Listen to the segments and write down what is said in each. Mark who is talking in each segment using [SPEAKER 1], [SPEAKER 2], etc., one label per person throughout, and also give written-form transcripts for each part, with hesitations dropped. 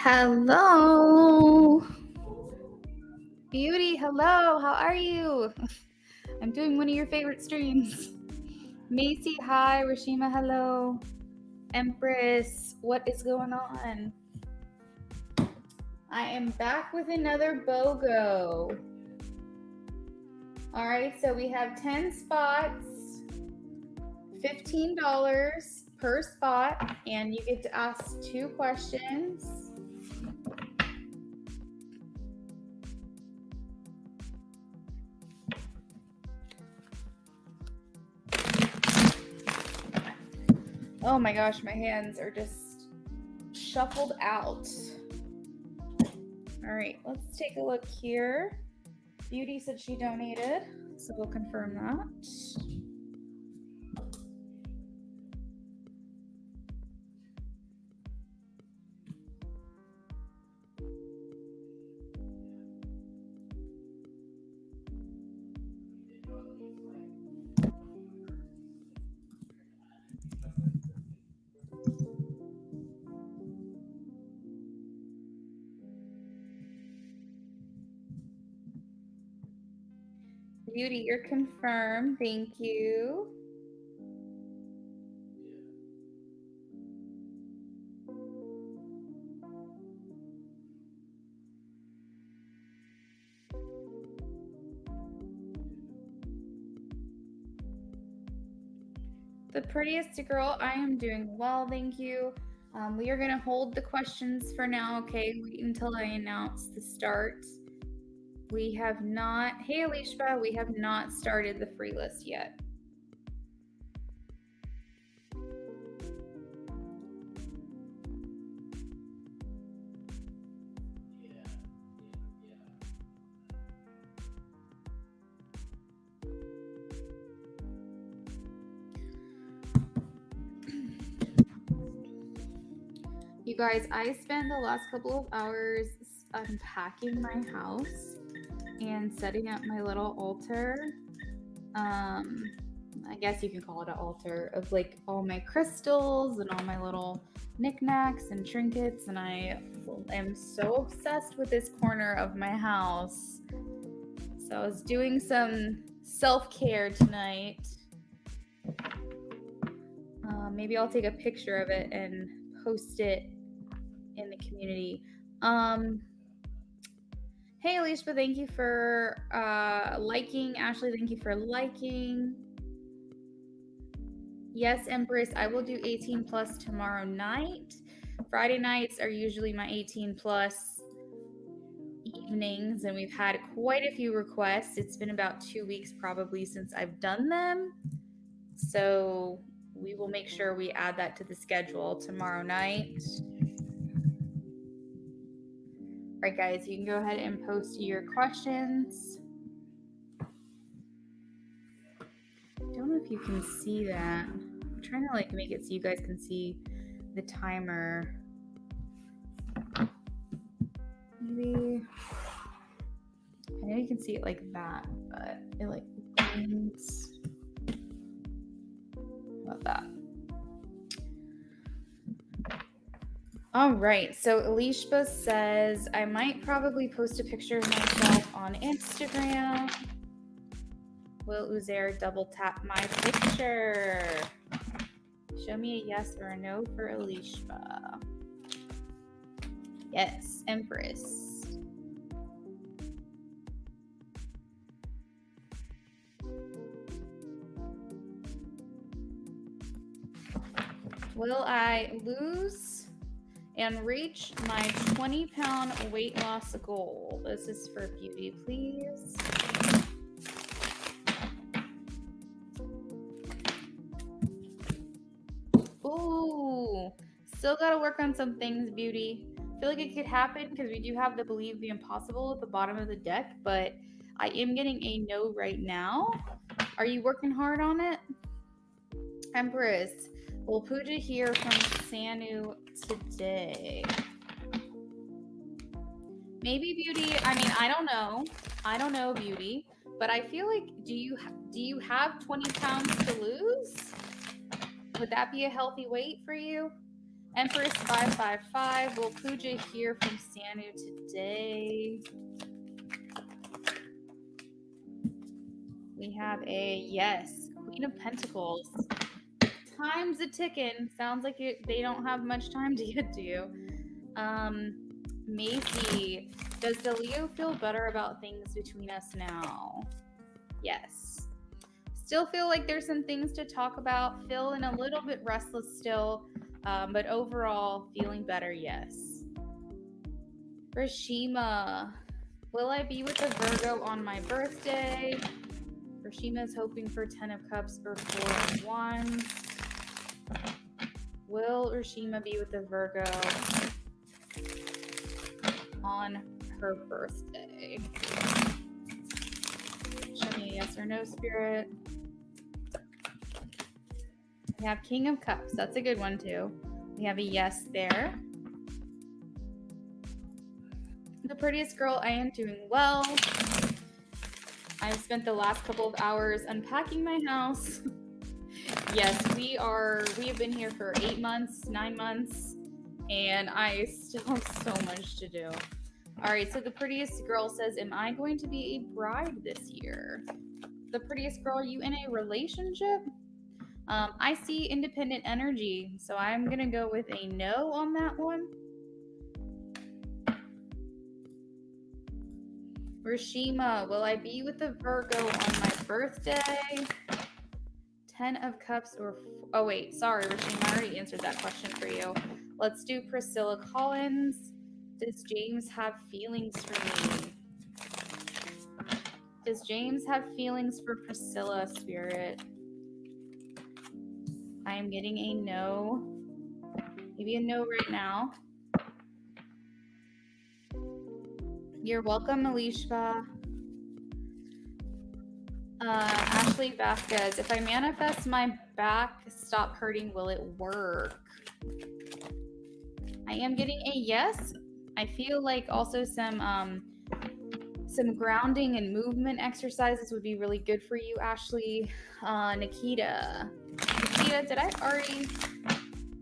[SPEAKER 1] Hello. Beauty, hello. How are you? I'm doing one of your favorite streams. Macy, hi. Rashima, hello. Empress, what is going on? I am back with another BOGO. All right, so we have 10 spots, $15 per spot, and you get to ask 2 questions. Oh my gosh, my hands are just shuffled out. All right, let's take a look here. Beauty said she donated, so we'll confirm that. Beauty, you're confirmed. Thank you. The prettiest girl, I am doing well, thank you. We are going to hold the questions for now, okay? Wait until I announce the start. We have not, hey Alishba, we have not started the free list yet. You guys, I spent the last couple of hours unpacking my house and setting up my little altar. I guess you can call it an altar of like all my crystals and all my little knickknacks and trinkets, and I am so obsessed with this corner of my house. So I was doing some self-care tonight. Maybe I'll take a picture of it and post it in the community. Hey Alicia, thank you for liking. Ashley, thank you for liking. Yes, Empress, I will do 18 plus tomorrow night. Friday nights are usually my 18 plus evenings, and we've had quite a few requests. It's been about 2 weeks probably since I've done them. So we will make sure we add that to the schedule tomorrow night. All right, guys, you can go ahead and post your questions. I don't know if you can see that. I'm trying to like make it so you guys can see the timer. Maybe I know you can see it like that, but it like means about that. All right, so Alishba says I might probably post a picture of myself on Instagram. Will Uzair double tap my picture? Show me a yes or a no for Alishba. Yes, Empress. Will I lose and reach my 20-pound weight loss goal? This is for Beauty, please. Ooh, still got to work on some things, Beauty. I feel like it could happen because we do have the Believe the Impossible at the bottom of the deck, but I am getting a no right now. Are you working hard on it? Empress, will Pooja hear from Sanu today? Maybe Beauty. I mean, I don't know. I don't know, Beauty. But I feel like, do you have 20 pounds to lose? Would that be a healthy weight for you? Empress 555. Will Pooja hear from Sanu today? We have a yes. Queen of Pentacles. Time's a ticking. Sounds like they don't have much time to get to you. Macy, does the Leo feel better about things between us now? Yes. Still feel like there's some things to talk about. Feeling a little bit restless still, but overall feeling better, yes. Rashima, will I be with a Virgo on my birthday? Rashima's hoping for 10 of Cups or 4 of Wands. Will Rashima be with a Virgo on her birthday? Show me a yes or no, Spirit. We have King of Cups. That's a good one, too. We have a yes there. The prettiest girl, I am doing well. I've spent the last couple of hours unpacking my house. Yes, we have been here for 8 months, 9 months, and I still have so much to do. All right, so the prettiest girl says, am I going to be a bride this year? The prettiest girl, are you in a relationship? I see independent energy, so I'm going to go with a no on that one. Rashima, will I be with a Virgo on my birthday? 10 of Cups or... Oh, wait. Sorry, Rashima. I already answered that question for you. Let's do Priscilla Collins. Does James have feelings for me? Does James have feelings for Priscilla, Spirit? I am getting a no. Maybe a no right now. You're welcome, Alishba. Ashley Vasquez, if I manifest my back stop hurting, will it work? I am getting a yes. I feel like also some grounding and movement exercises would be really good for you, Ashley. Nikita, did I already?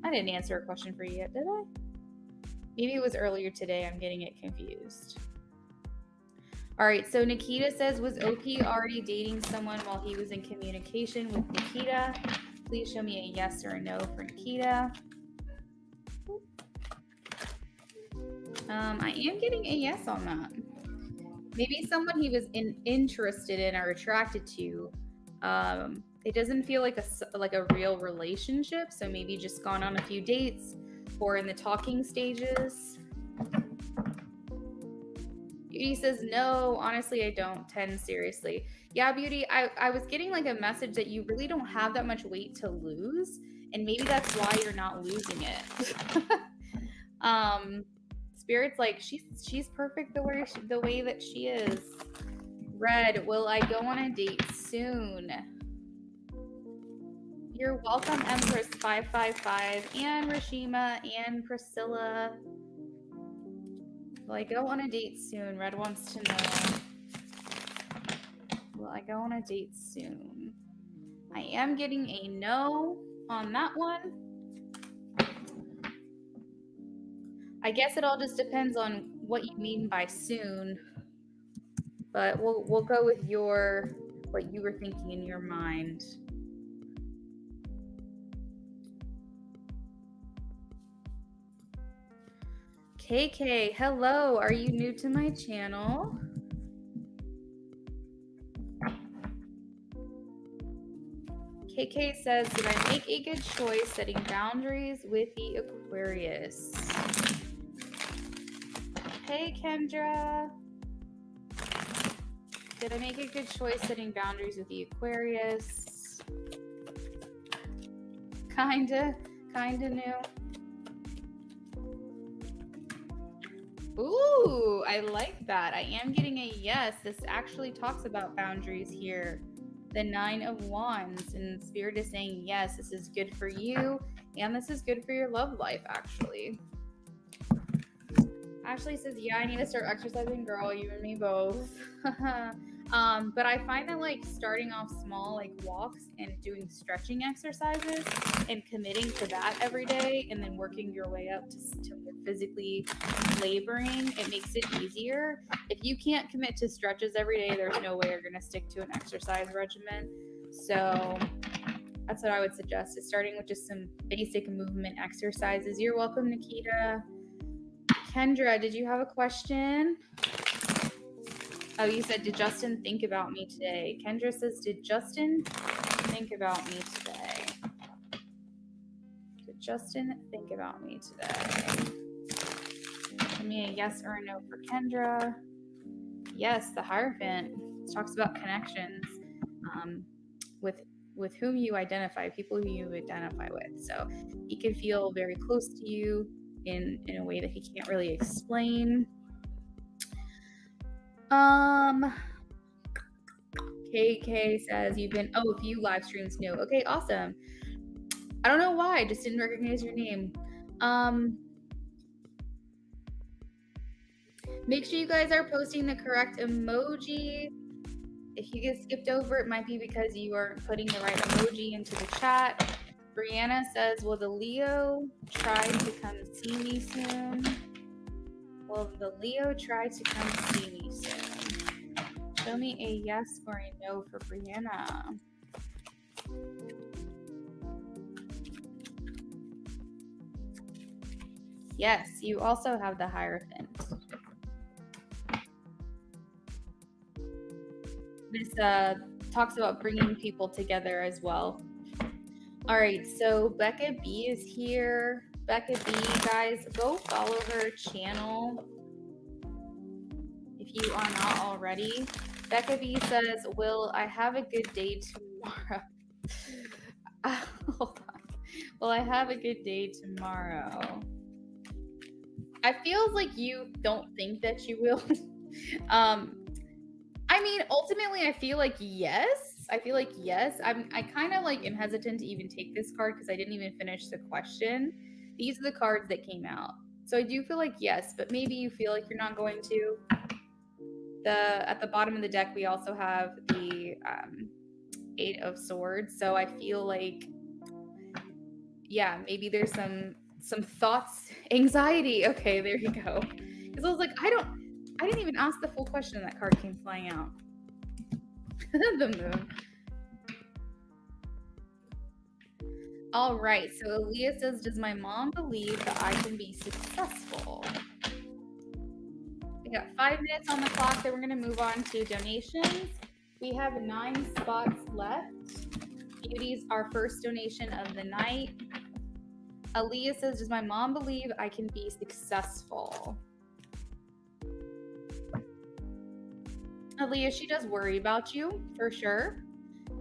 [SPEAKER 1] I didn't answer a question for you yet, did I? Maybe it was earlier today. I'm getting it confused. All right, so Nikita says, was OP already dating someone while he was in communication with Nikita? Please show me a yes or a no for Nikita. I am getting a yes on that. Maybe someone he was interested in or attracted to. It doesn't feel like a real relationship, so maybe just gone on a few dates or in the talking stages. Beauty says, no, honestly, I don't. 10, seriously. Yeah, Beauty, I was getting like a message that you really don't have that much weight to lose, and maybe that's why you're not losing it. Spirit's like, she's perfect the way that she is. Red, will I go on a date soon? You're welcome, Empress 555 and Rashima and Priscilla. Will I go on a date soon? Red wants to know. Will I go on a date soon? I am getting a no on that one. I guess it all just depends on what you mean by soon. But we'll go with what you were thinking in your mind. KK, hello. Are you new to my channel? KK says, did I make a good choice setting boundaries with the Aquarius? Hey, Kendra. Did I make a good choice setting boundaries with the Aquarius? Kinda new. Ooh, I like that. I am getting a yes. This actually talks about boundaries here. The 9 of Wands, and Spirit is saying, yes, this is good for you, and this is good for your love life, actually. Ashley says, yeah, I need to start exercising, girl. You and me both. But I find that like starting off small, like walks and doing stretching exercises and committing to that every day and then working your way up to more physically laboring, it makes it easier. If you can't commit to stretches every day, there's no way you're going to stick to an exercise regimen. So that's what I would suggest, is starting with just some basic movement exercises. You're welcome, Nikita. Kendra, did you have a question? Oh, you said, did Justin think about me today? Kendra says, did Justin think about me today? Did Justin think about me today? Give me a yes or a no for Kendra. Yes, the Hierophant talks about connections with whom you identify, people who you identify with. So he can feel very close to you in a way that he can't really explain. KK says you've been, a few live streams new. Okay, awesome. I don't know why, I just didn't recognize your name. Make sure you guys are posting the correct emoji. If you get skipped over, it might be because you aren't putting the right emoji into the chat. Brianna says, will the Leo try to come see me soon? Will the Leo try to come see me soon? Show me a yes or a no for Brianna. Yes, you also have the Hierophant. This talks about bringing people together as well. All right, so Becca B is here. Becca B, guys, go follow her channel if you are not already. Becca B says, will I have a good day tomorrow? Hold on. Will I have a good day tomorrow? I feel like you don't think that you will. I mean, ultimately, I feel like yes. I kind of like am hesitant to even take this card because I didn't even finish the question. These are the cards that came out. So I do feel like yes, but maybe you feel like you're not going to. At the bottom of the deck, we also have the Eight of Swords. So I feel like, yeah, maybe there's some thoughts, anxiety. Okay, there you go. Because I was like, I didn't even ask the full question, and that card came flying out. The moon. All right, so Aaliyah says, does my mom believe that I can be successful? We got 5 minutes on the clock, then we're going to move on to donations. We have 9 spots left. Beauty's our first donation of the night. Aaliyah says, does my mom believe I can be successful? Aaliyah, she does worry about you, for sure.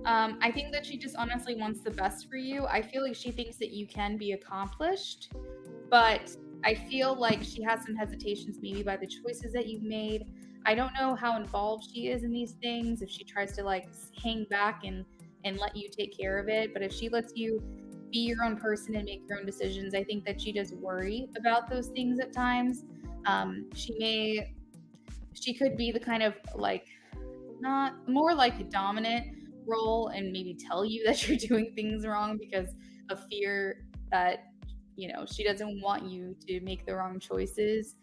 [SPEAKER 1] I think that she just honestly wants the best for you. I feel like she thinks that you can be accomplished, but I feel like she has some hesitations maybe by the choices that you've made. I don't know how involved she is in these things, if she tries to like hang back and let you take care of it. But if she lets you be your own person and make your own decisions, I think that she does worry about those things at times. She could be the kind of like, not more like a dominant role and maybe tell you that you're doing things wrong because of fear that, she doesn't want you to make the wrong choices.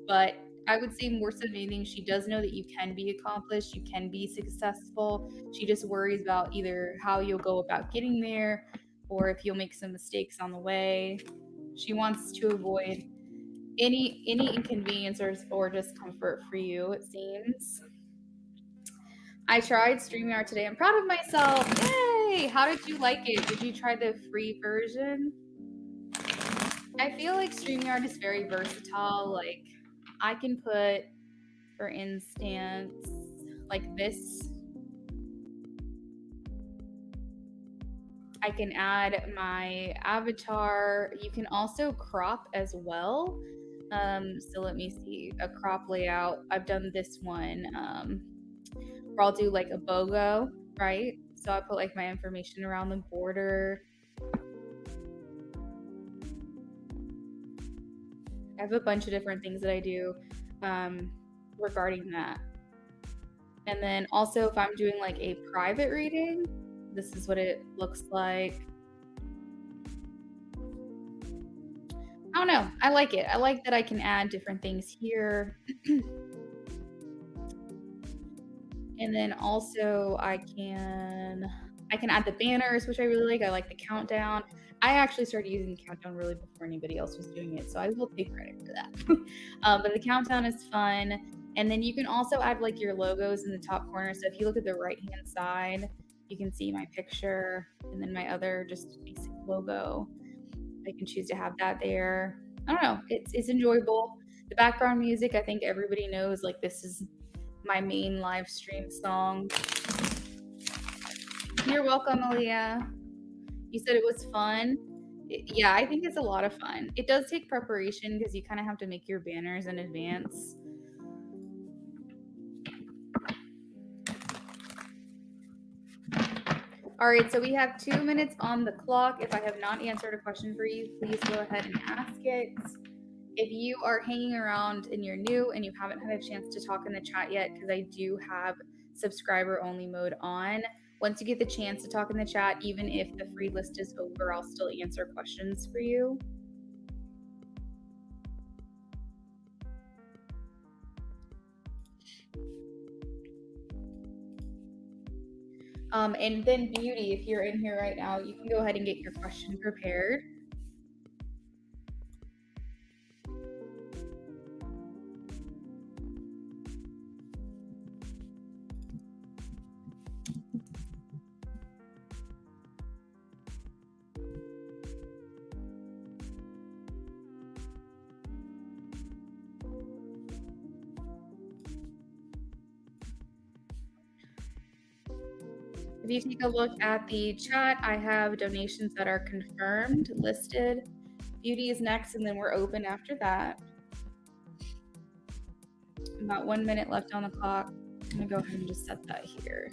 [SPEAKER 1] But I would say more so than anything, she does know that you can be accomplished, you can be successful. She just worries about either how you'll go about getting there or if you'll make some mistakes on the way. She wants to avoid any inconvenience or discomfort for you, it seems. I tried StreamYard today. I'm proud of myself. Yay! How did you like it? Did you try the free version? I feel like StreamYard is very versatile. Like, I can put, for instance, like this. I can add my avatar. You can also crop as well. So let me see. A crop layout. I've done this one. Where I'll do like a BOGO, right? So I put like my information around the border. I have a bunch of different things that I do regarding that. And then also if I'm doing like a private reading, this is what it looks like. I don't know. I like it. I like that I can add different things here. And then also I can add the banners, which I really like. I like the countdown. I actually started using the countdown really before anybody else was doing it, so I will take credit for that. But the countdown is fun. And then you can also add like your logos in the top corner. So if you look at the right-hand side, you can see my picture and then my other just basic logo. I can choose to have that there. I don't know. It's enjoyable. The background music, I think everybody knows, like this is my main live stream song. You're welcome, Aaliyah. You said it was fun. Yeah, I think it's a lot of fun. It does take preparation because you kind of have to make your banners in advance. All right, so we have 2 minutes on the clock. If I have not answered a question for you, please go ahead and ask it. If you are hanging around and you're new and you haven't had a chance to talk in the chat yet, because I do have subscriber only mode on, once you get the chance to talk in the chat, even if the free list is over, I'll still answer questions for you. And then Beauty, if you're in here right now, you can go ahead and get your question prepared. If you take a look at the chat, I have donations that are confirmed, listed. Beauty is next, and then we're open after that. About 1 minute left on the clock. I'm gonna go ahead and just set that here.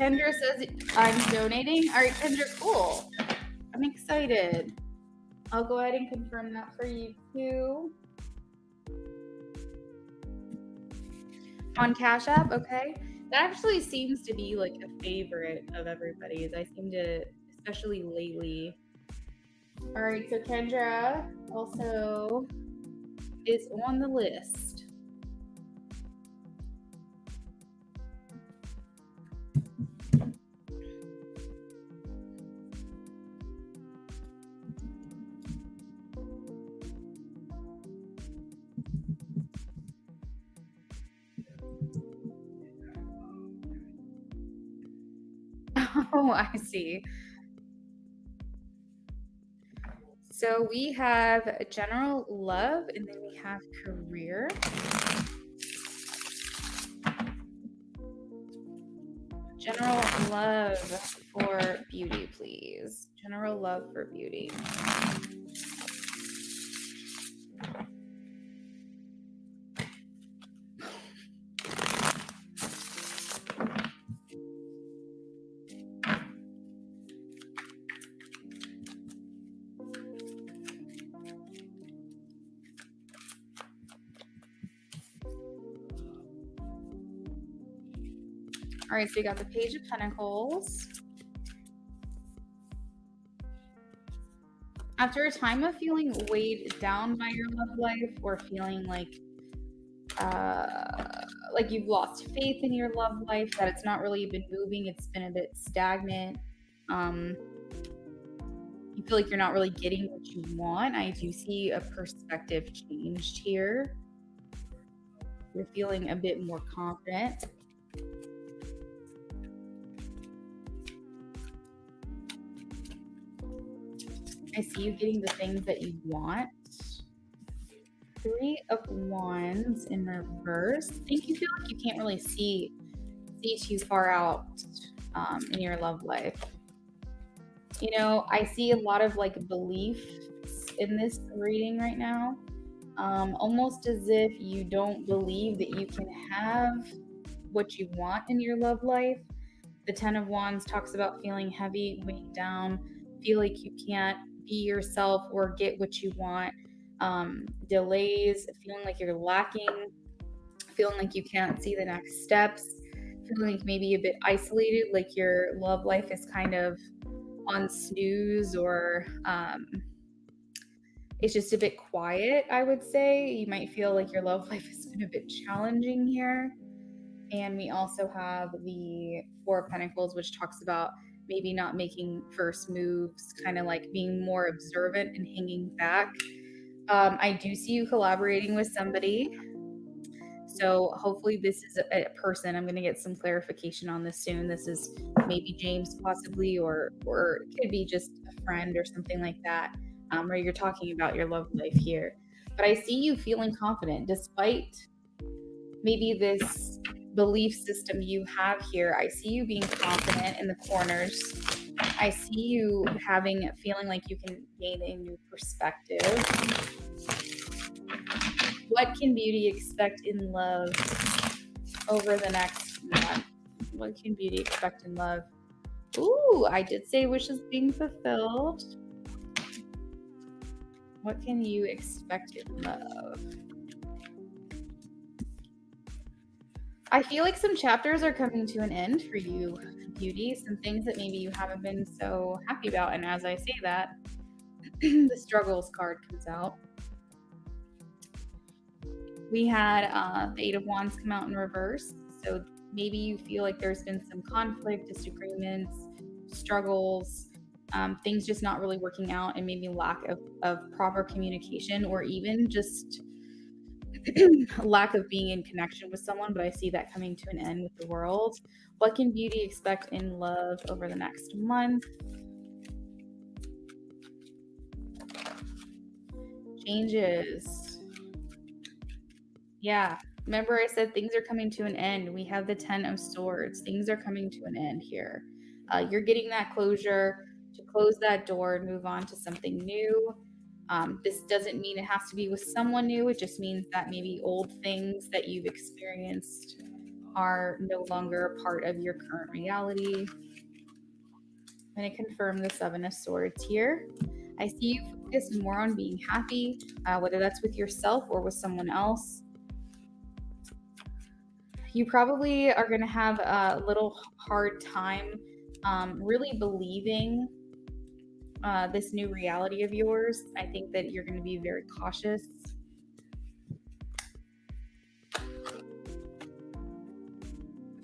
[SPEAKER 1] Kendra says I'm donating. All right, Kendra, cool. I'm excited. I'll go ahead and confirm that for you too. On Cash App, okay. That actually seems to be like a favorite of everybody's. I seem to, especially lately. All right, so Kendra also is on the list. Oh, I see. So we have general love and then we have career. General love for Beauty, please. General love for Beauty. All right, so we got the Page of Pentacles. After a time of feeling weighed down by your love life, or feeling like you've lost faith in your love life, that it's not really been moving, it's been a bit stagnant, you feel like you're not really getting what you want, I do see a perspective changed here. You're feeling a bit more confident. I see you getting the things that you want. Three of Wands in reverse. I think you feel like you can't really see too far out in your love life. You know, I see a lot of like beliefs in this reading right now. Almost as if you don't believe that you can have what you want in your love life. The Ten of Wands talks about feeling heavy, weighed down, feel like you can't be yourself or get what you want. Delays, feeling like you're lacking, feeling like you can't see the next steps, feeling like maybe a bit isolated, like your love life is kind of on snooze, or it's just a bit quiet, I would say. You might feel like your love life has been a bit challenging here. And we also have the Four of Pentacles, which talks about maybe not making first moves, kind of like being more observant and hanging back. I do see you collaborating with somebody. So hopefully this is a person. I'm going to get some clarification on this soon. This is maybe James possibly, or it could be just a friend or something like that, where you're talking about your love life here. But I see you feeling confident despite maybe this belief system you have here. I see you being confident in the corners. I see you feeling like you can gain a new perspective. What can beauty expect in love over the next month? What can beauty expect in love? Ooh, I did say wishes being fulfilled. What can you expect in love? I feel like some chapters are coming to an end for you, beauty. Some things that maybe you haven't been so happy about. And as I say that, the struggles card comes out. We had the Eight of Wands come out in reverse. So maybe you feel like there's been some conflict, disagreements, struggles, things just not really working out, and maybe lack of proper communication, or even just lack of being in connection with someone. But I see that coming to an end with the World. What can beauty expect in love over the next month? Changes. Yeah, remember I said things are coming to an end. We have the Ten of Swords. Things are coming to an end here. You're getting that closure to close that door and move on to something new. This doesn't mean it has to be with someone new. It just means that maybe old things that you've experienced are no longer a part of your current reality. I'm going to confirm the Seven of Swords here. I see you focus more on being happy, whether that's with yourself or with someone else. You probably are going to have a little hard time really believing this new reality of yours. I think that you're going to be very cautious.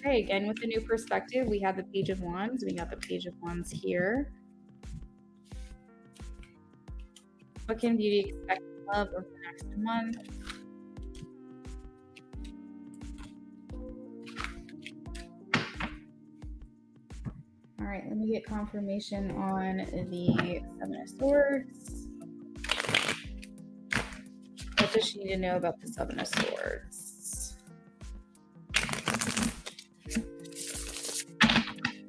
[SPEAKER 1] Okay, again, with the new perspective, we have the Page of Wands. We got the Page of Wands here. What can beauty expect in love over the next month? All right, let me get confirmation on the Seven of Swords. What does she need to know about the Seven of Swords?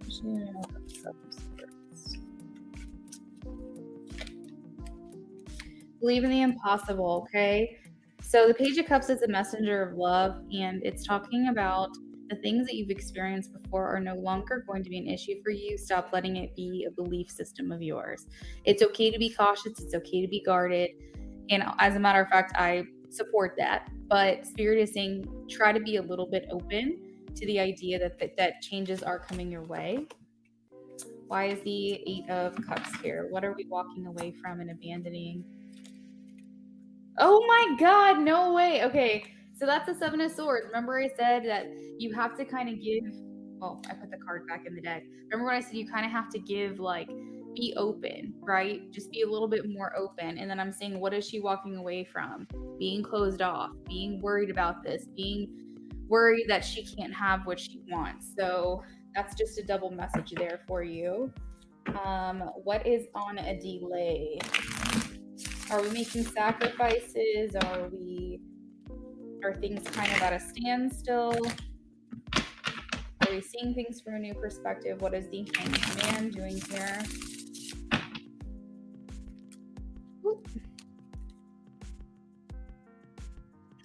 [SPEAKER 1] She need to know about the Seven of Swords. Believe in the impossible, okay? So the Page of Cups is a messenger of love, and it's talking about the things that you've experienced before are no longer going to be an issue for you. Stop letting it be a belief system of yours. It's okay to be cautious. It's okay to be guarded. And as a matter of fact, I support that. But Spirit is saying try to be a little bit open. to the idea that changes are coming your way. Why is the Eight of Cups here? What are we walking away from and abandoning? Oh my God, no way. Okay, so that's the Seven of Swords. Remember I said that you have to kind of give, well, I put the card back in the deck. Remember when I said you kind of have to give, like, be open, right? Just be a little bit more open. And then I'm saying, what is she walking away from? Being closed off, being worried about this, being worried that she can't have what she wants. So that's just a double message there for you. What is on a delay? Are we making sacrifices? Are things kind of at a standstill? Are we seeing things from a new perspective? What is the Hanged Man doing here?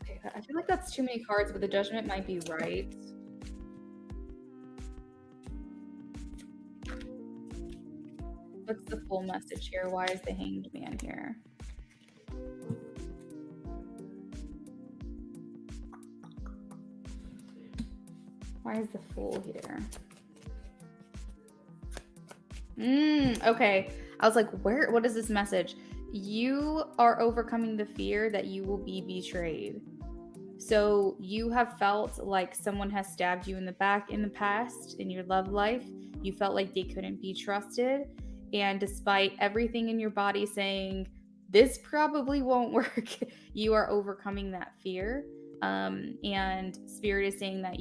[SPEAKER 1] Okay, I feel like that's too many cards, but the Judgment might be right. What's the full message here? Why is the Hanged Man here? Why is the Fool here? Okay. I was like, what is this message? You are overcoming the fear that you will be betrayed. So you have felt like someone has stabbed you in the back in the past in your love life. You felt like they couldn't be trusted. And despite everything in your body saying, this probably won't work, you are overcoming that fear. And Spirit is saying that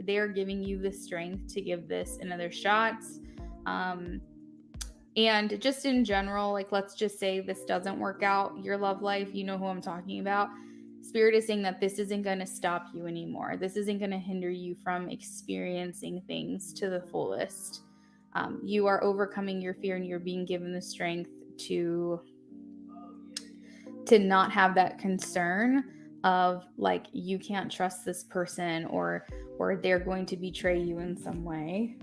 [SPEAKER 1] they're giving you the strength to give this another shot. And just in general, like, let's just say this doesn't work out, your love life, you know who I'm talking about. Spirit is saying that this isn't going to stop you anymore. This isn't going to hinder you from experiencing things to the fullest. You are overcoming your fear and you're being given the strength to not have that concern of, like, you can't trust this person or they're going to betray you in some way.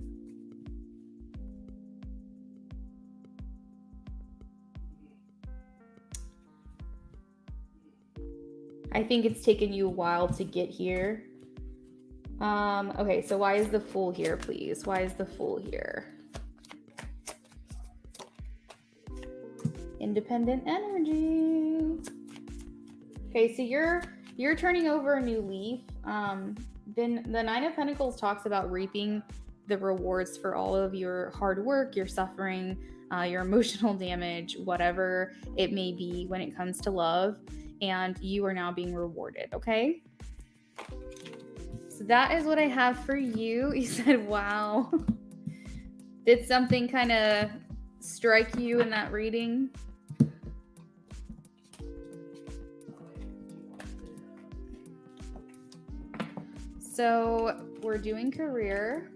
[SPEAKER 1] I think it's taken you a while to get here. Okay, so why is the Fool here, please? Why is the Fool here? Independent energy. Okay, so you're turning over a new leaf. Then the Nine of Pentacles talks about reaping the rewards for all of your hard work, your suffering, your emotional damage, whatever it may be when it comes to love, and you are now being rewarded, okay? So that is what I have for you. You said, wow. Did something kind of strike you in that reading? So we're doing career.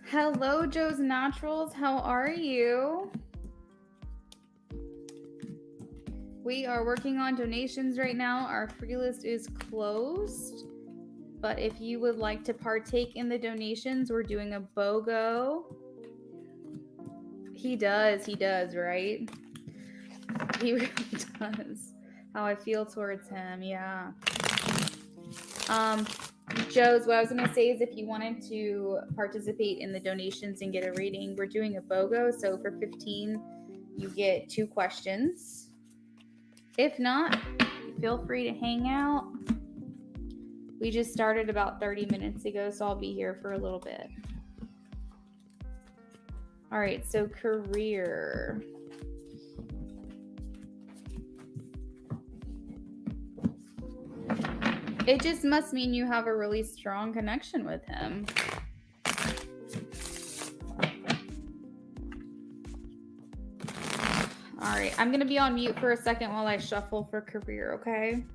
[SPEAKER 1] Hello, Joe's Naturals. How are you? We are working on donations right now. Our free list is closed. But if you would like to partake in the donations, we're doing a BOGO. He does, right? He really does. How I feel towards him, yeah. Joe's, what I was gonna say is if you wanted to participate in the donations and get a reading, we're doing a BOGO. So for 15, you get 2 questions. If not, feel free to hang out. We just started about 30 minutes ago, so I'll be here for a little bit. All right, so career. It just must mean you have a really strong connection with him. All right, I'm going to be on mute for a second while I shuffle for career, okay?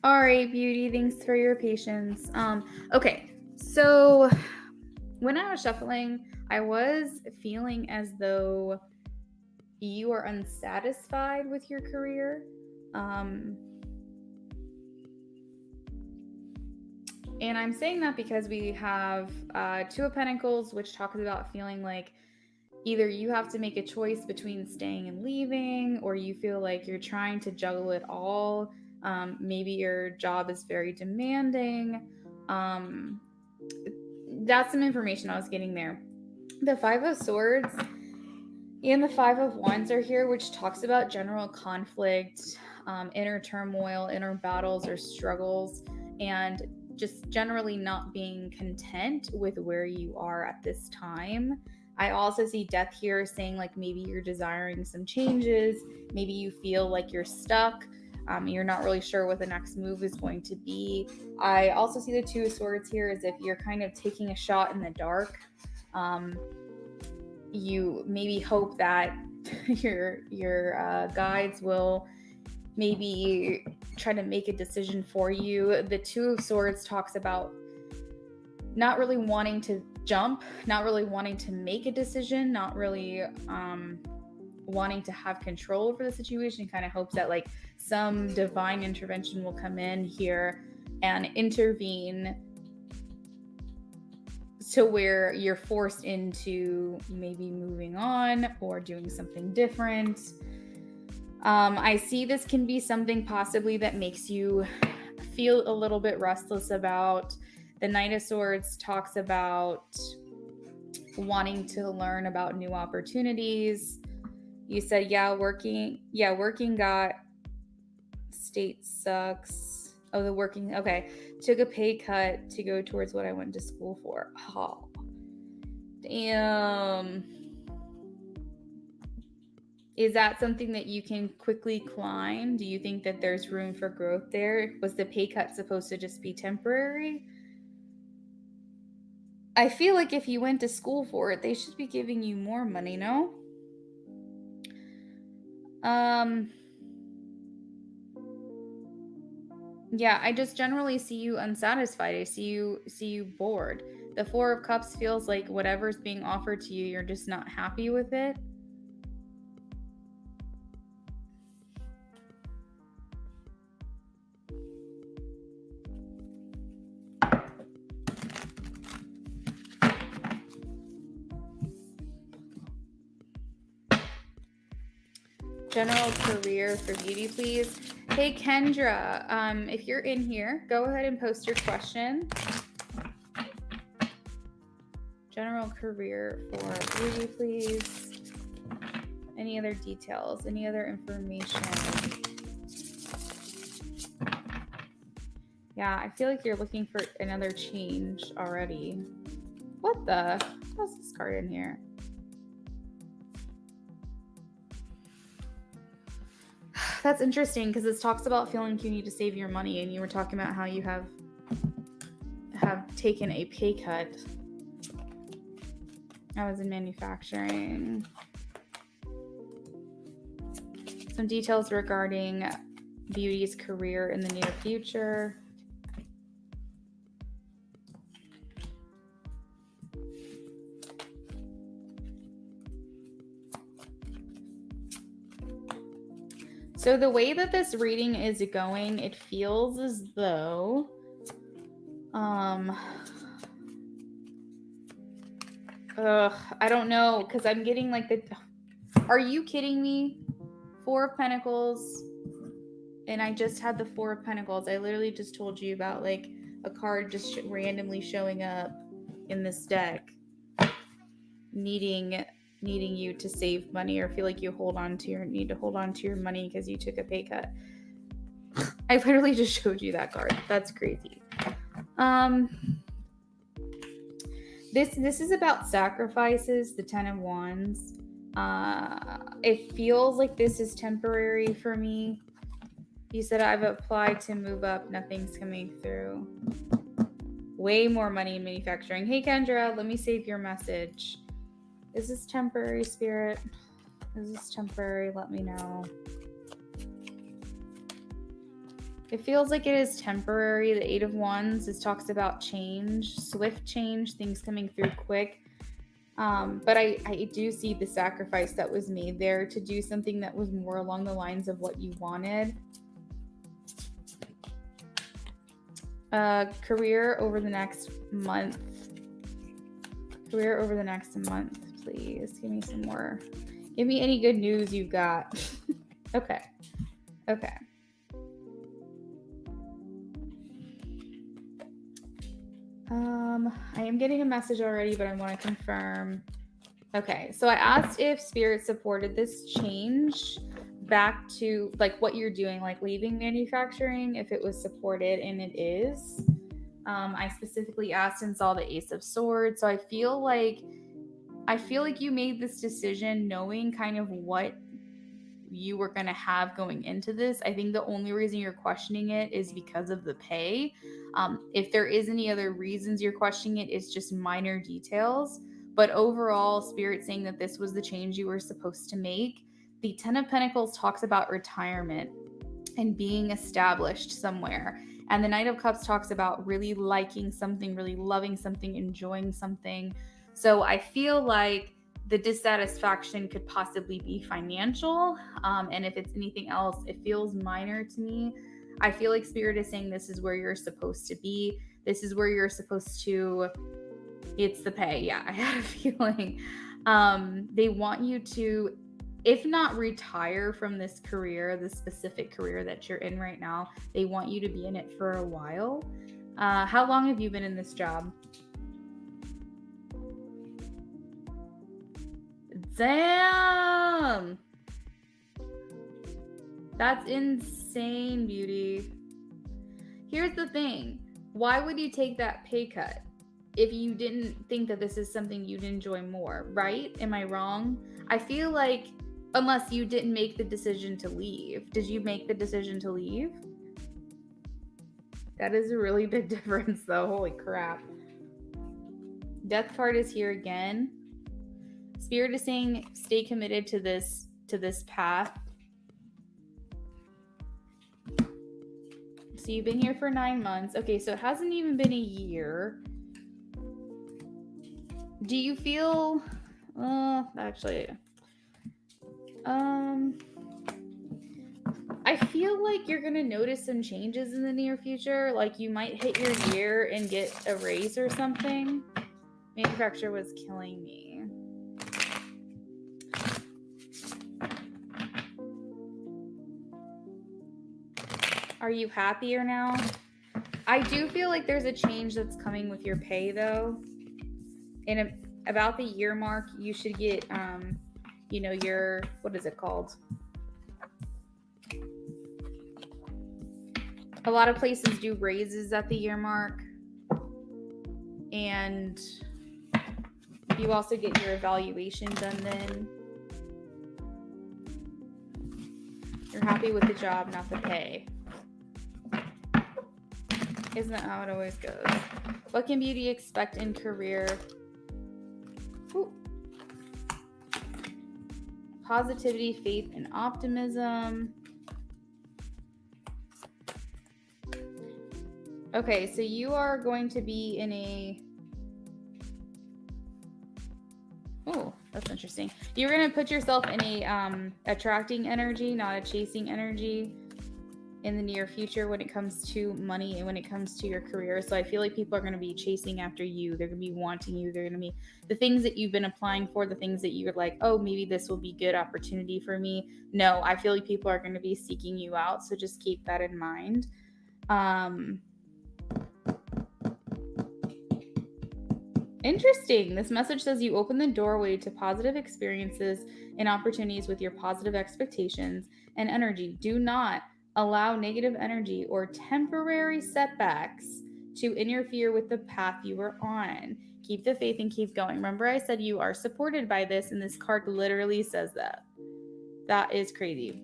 [SPEAKER 1] All right, beauty, thanks for your patience. Okay, so when I was shuffling, I was feeling as though you are unsatisfied with your career. And I'm saying that because we have Two of Pentacles, which talks about feeling like either you have to make a choice between staying and leaving, or you feel like you're trying to juggle it all. Maybe your job is very demanding. That's some information I was getting there. The Five of Swords and the Five of Wands are here, which talks about general conflict, inner turmoil, inner battles or struggles, and just generally not being content with where you are at this time. I also see Death here saying like maybe you're desiring some changes, maybe you feel like you're stuck, you're not really sure what the next move is going to be. I also see the Two of Swords here as if you're kind of taking a shot in the dark. You maybe hope that your guides will maybe try to make a decision for you. The Two of Swords talks about not really wanting to jump, not really wanting to make a decision, not really wanting to have control over the situation. Kind of hopes that like some divine intervention will come in here and intervene to where you're forced into maybe moving on or doing something different. I see this can be something possibly that makes you feel a little bit restless about. The Knight of Swords talks about wanting to learn about new opportunities. You said, working got, state sucks. Oh, the working, okay. Took a pay cut to go towards what I went to school for. Oh, damn. Is that something that you can quickly climb? Do you think that there's room for growth there? Was the pay cut supposed to just be temporary? I feel like if you went to school for it, they should be giving you more money, no? Yeah, I just generally see you unsatisfied. I see you bored. The Four of Cups feels like whatever's being offered to you, you're just not happy with it. General career for beauty, please. Hey, Kendra, if you're in here, go ahead and post your question. General career for beauty, please. Any other details? Any other information? Yeah, I feel like you're looking for another change already. What the? What's this card in here? That's interesting because this talks about feeling like you need to save your money, and you were talking about how you have taken a pay cut. I was in manufacturing. Some details regarding Beauty's career in the near future. So the way that this reading is going, it feels as though I don't know, because I'm getting like are you kidding me? Four of Pentacles, and I just had the Four of Pentacles. I literally just told you about like a card just randomly showing up in this deck, needing you to save money or feel like you need to hold on to your money because you took a pay cut. I literally just showed you that card. That's crazy. This is about sacrifices, the Ten of Wands. It feels like this is temporary for me. You said I've applied to move up, nothing's coming through. Way more money in manufacturing. Hey Kendra, let me save your message. Is this temporary, Spirit? Is this temporary? Let me know. It feels like it is temporary. The Eight of Wands, this talks about change, swift change, things coming through quick. But I do see the sacrifice that was made there to do something that was more along the lines of what you wanted. Career over the next month. Career over the next month, please. Give me some more. Give me any good news you've got. Okay. Okay. I am getting a message already, but I want to confirm. Okay, so I asked if Spirit supported this change back to like what you're doing, like leaving manufacturing, if it was supported, and it is. I specifically asked and saw the Ace of Swords, so I feel like you made this decision knowing kind of what you were going to have going into this. I think the only reason you're questioning it is because of the pay. If there is any other reasons you're questioning it, it's just minor details. But overall, Spirit saying that this was the change you were supposed to make. The Ten of Pentacles talks about retirement and being established somewhere. And the Knight of Cups talks about really liking something, really loving something, enjoying something. So I feel like the dissatisfaction could possibly be financial. And if it's anything else, it feels minor to me. I feel like Spirit is saying this is where you're supposed to be. This is where you're supposed to. It's the pay. Yeah, I had a feeling. They want you to, if not retire from this career, this specific career that you're in right now, they want you to be in it for a while. How long have you been in this job? Damn! That's insane, beauty. Here's the thing. Why would you take that pay cut if you didn't think that this is something you'd enjoy more, right? Am I wrong? I feel like unless you didn't make the decision to leave. Did you make the decision to leave? That is a really big difference though. Holy crap. Death card is here again. Spirit is saying stay committed to this path. So you've been here for 9 months. Okay, so it hasn't even been a year. Do you feel actually I feel like you're gonna notice some changes in the near future. Like you might hit your year and get a raise or something. Manufacturer was killing me. Are you happier now? I do feel like there's a change that's coming with your pay though. In about the year mark, you should get, your, what is it called? A lot of places do raises at the year mark. And you also get your evaluation done then. You're happy with the job, not the pay. Isn't that how it always goes? What can beauty expect in career? Ooh. Positivity, faith, and optimism. Okay, so you are going to be in a... Oh, that's interesting. You're going to put yourself in a attracting energy, not a chasing energy in the near future when it comes to money and when it comes to your career. So I feel like people are going to be chasing after you. They're going to be wanting you. They're going to be the things that you've been applying for, the things that you're like, oh, maybe this will be good opportunity for me. No, I feel like people are going to be seeking you out. So just keep that in mind. Interesting. This message says you open the doorway to positive experiences and opportunities with your positive expectations and energy. Do not allow negative energy or temporary setbacks to interfere with the path you are on. Keep the faith and keep going. Remember, I said you are supported by this, and this card literally says that. That is crazy.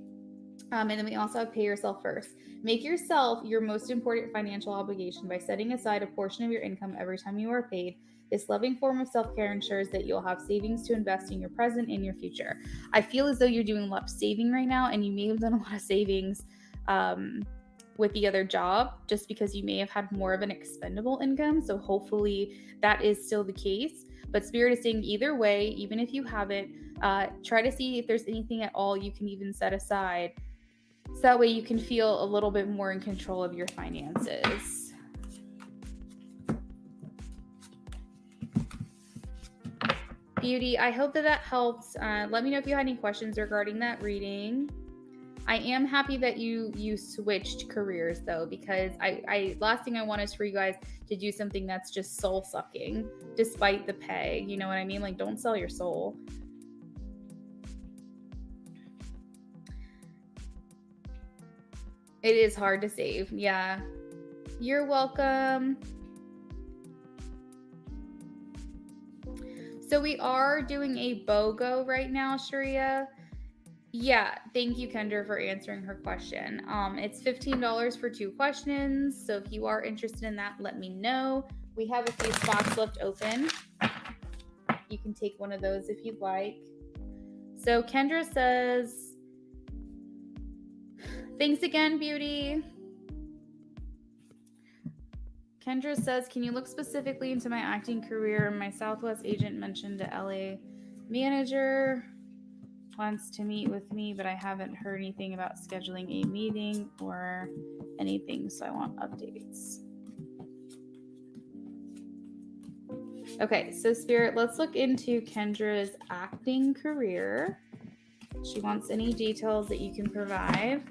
[SPEAKER 1] And then we also have pay yourself first. Make yourself your most important financial obligation by setting aside a portion of your income every time you are paid. This loving form of self-care ensures that you'll have savings to invest in your present and your future. I feel as though you're doing a lot of saving right now, and you may have done a lot of savings with the other job, just because you may have had more of an expendable income. So hopefully that is still the case. But Spirit is saying either way, even if you haven't, try to see if there's anything at all you can even set aside. So that way you can feel a little bit more in control of your finances. Beauty, I hope that helps. Let me know if you had any questions regarding that reading. I am happy that you switched careers though, because I last thing I want is for you guys to do something that's just soul sucking despite the pay. You know what I mean? Like, don't sell your soul. It is hard to save. Yeah. You're welcome. So we are doing a BOGO right now, Sharia. Yeah, thank you, Kendra, for answering her question. It's $15 for 2 questions. So if you are interested in that, let me know. We have a few spots left open. You can take one of those if you'd like. So Kendra says, thanks again, Beauty. Kendra says, can you look specifically into my acting career? My Southwest agent mentioned a LA manager wants to meet with me, but I haven't heard anything about scheduling a meeting or anything, so I want updates. Okay, so Spirit, let's look into Kendra's acting career. She wants any details that you can provide.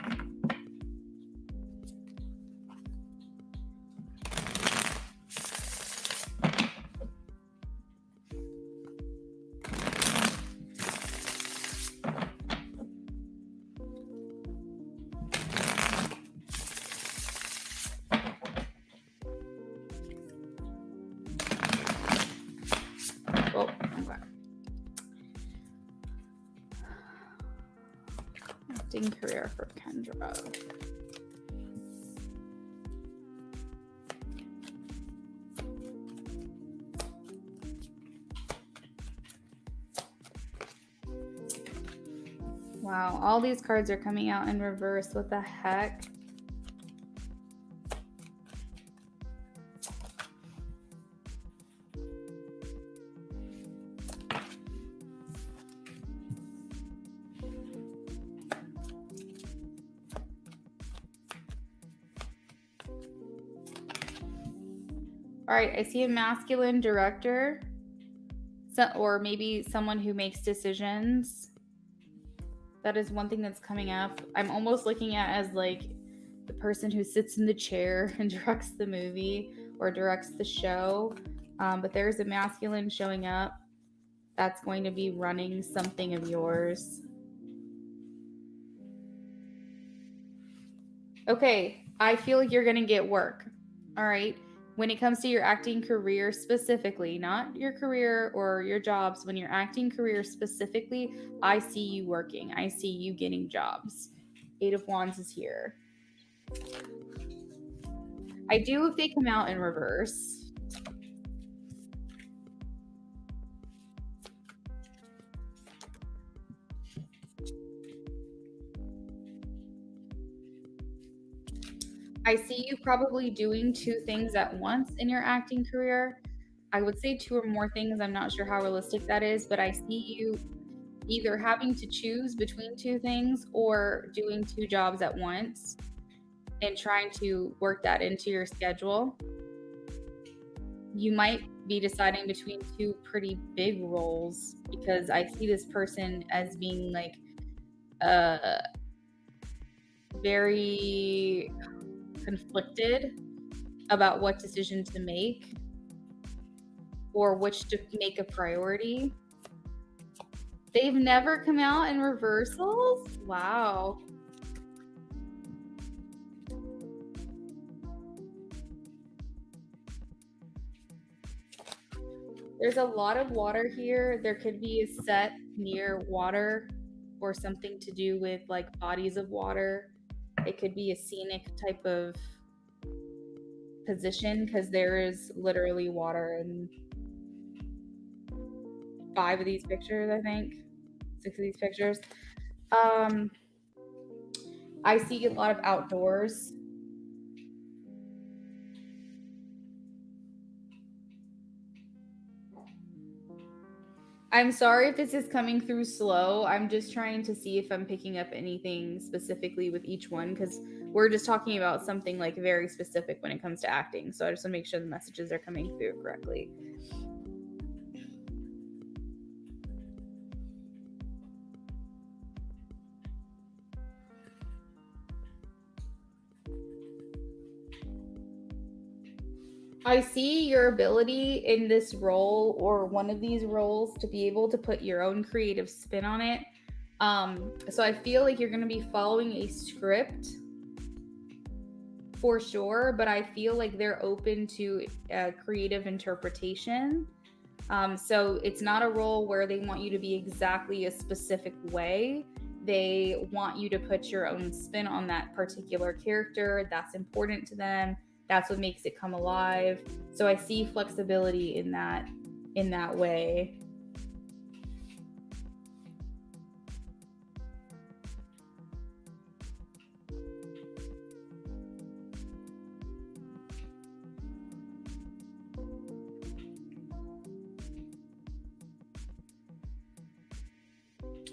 [SPEAKER 1] Oh, okay. Acting career for Kendra. Wow, all these cards are coming out in reverse. What the heck? All right, I see a masculine director, or maybe someone who makes decisions. That is one thing that's coming up. I'm almost looking at as like the person who sits in the chair and directs the movie or directs the show. But there's a masculine showing up that's going to be running something of yours. Okay, I feel like you're going to get work. All right. When it comes to your acting career specifically, not your career or your jobs, when your acting career specifically, I see you working. I see you getting jobs. 8 of Wands is here. I do if they come out in reverse. I see you probably doing 2 things at once in your acting career. I would say 2 or more things. I'm not sure how realistic that is, but I see you either having to choose between 2 things or doing 2 jobs at once and trying to work that into your schedule. You might be deciding between 2 pretty big roles, because I see this person as being like very conflicted about what decision to make or which to make a priority. They've never come out in reversals? Wow. There's a lot of water here. There could be a set near water or something to do with like bodies of water. It could be a scenic type of position, because there is literally water in 5 of these pictures, I think. 6 of these pictures. I see a lot of outdoors. I'm sorry if this is coming through slow. I'm just trying to see if I'm picking up anything specifically with each one, because we're just talking about something like very specific when it comes to acting. So I just want to make sure the messages are coming through correctly. I see your ability in this role or one of these roles to be able to put your own creative spin on it. So I feel like you're going to be following a script for sure, but I feel like they're open to creative interpretation. So it's not a role where they want you to be exactly a specific way. They want you to put your own spin on that particular character. That's important to them. That's what makes it come alive. So I see flexibility in that way.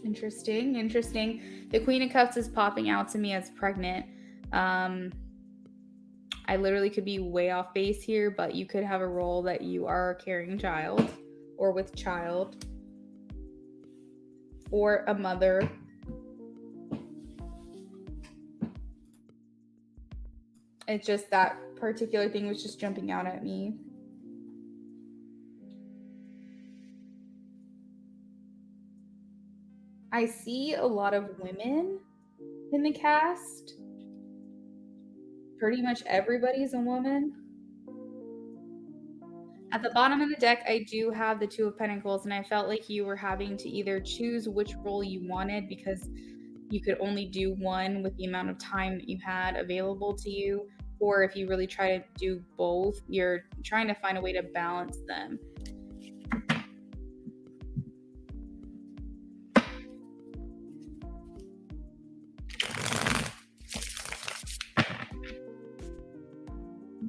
[SPEAKER 1] Interesting. The Queen of Cups is popping out to me as pregnant. I literally could be way off base here, but you could have a role that you are carrying child or with child or a mother. It's just that particular thing was just jumping out at me. I see a lot of women in the cast. Pretty much everybody's a woman. At the bottom of the deck, I do have the Two of Pentacles, and I felt like you were having to either choose which role you wanted because you could only do one with the amount of time that you had available to you, or if you really try to do both, you're trying to find a way to balance them.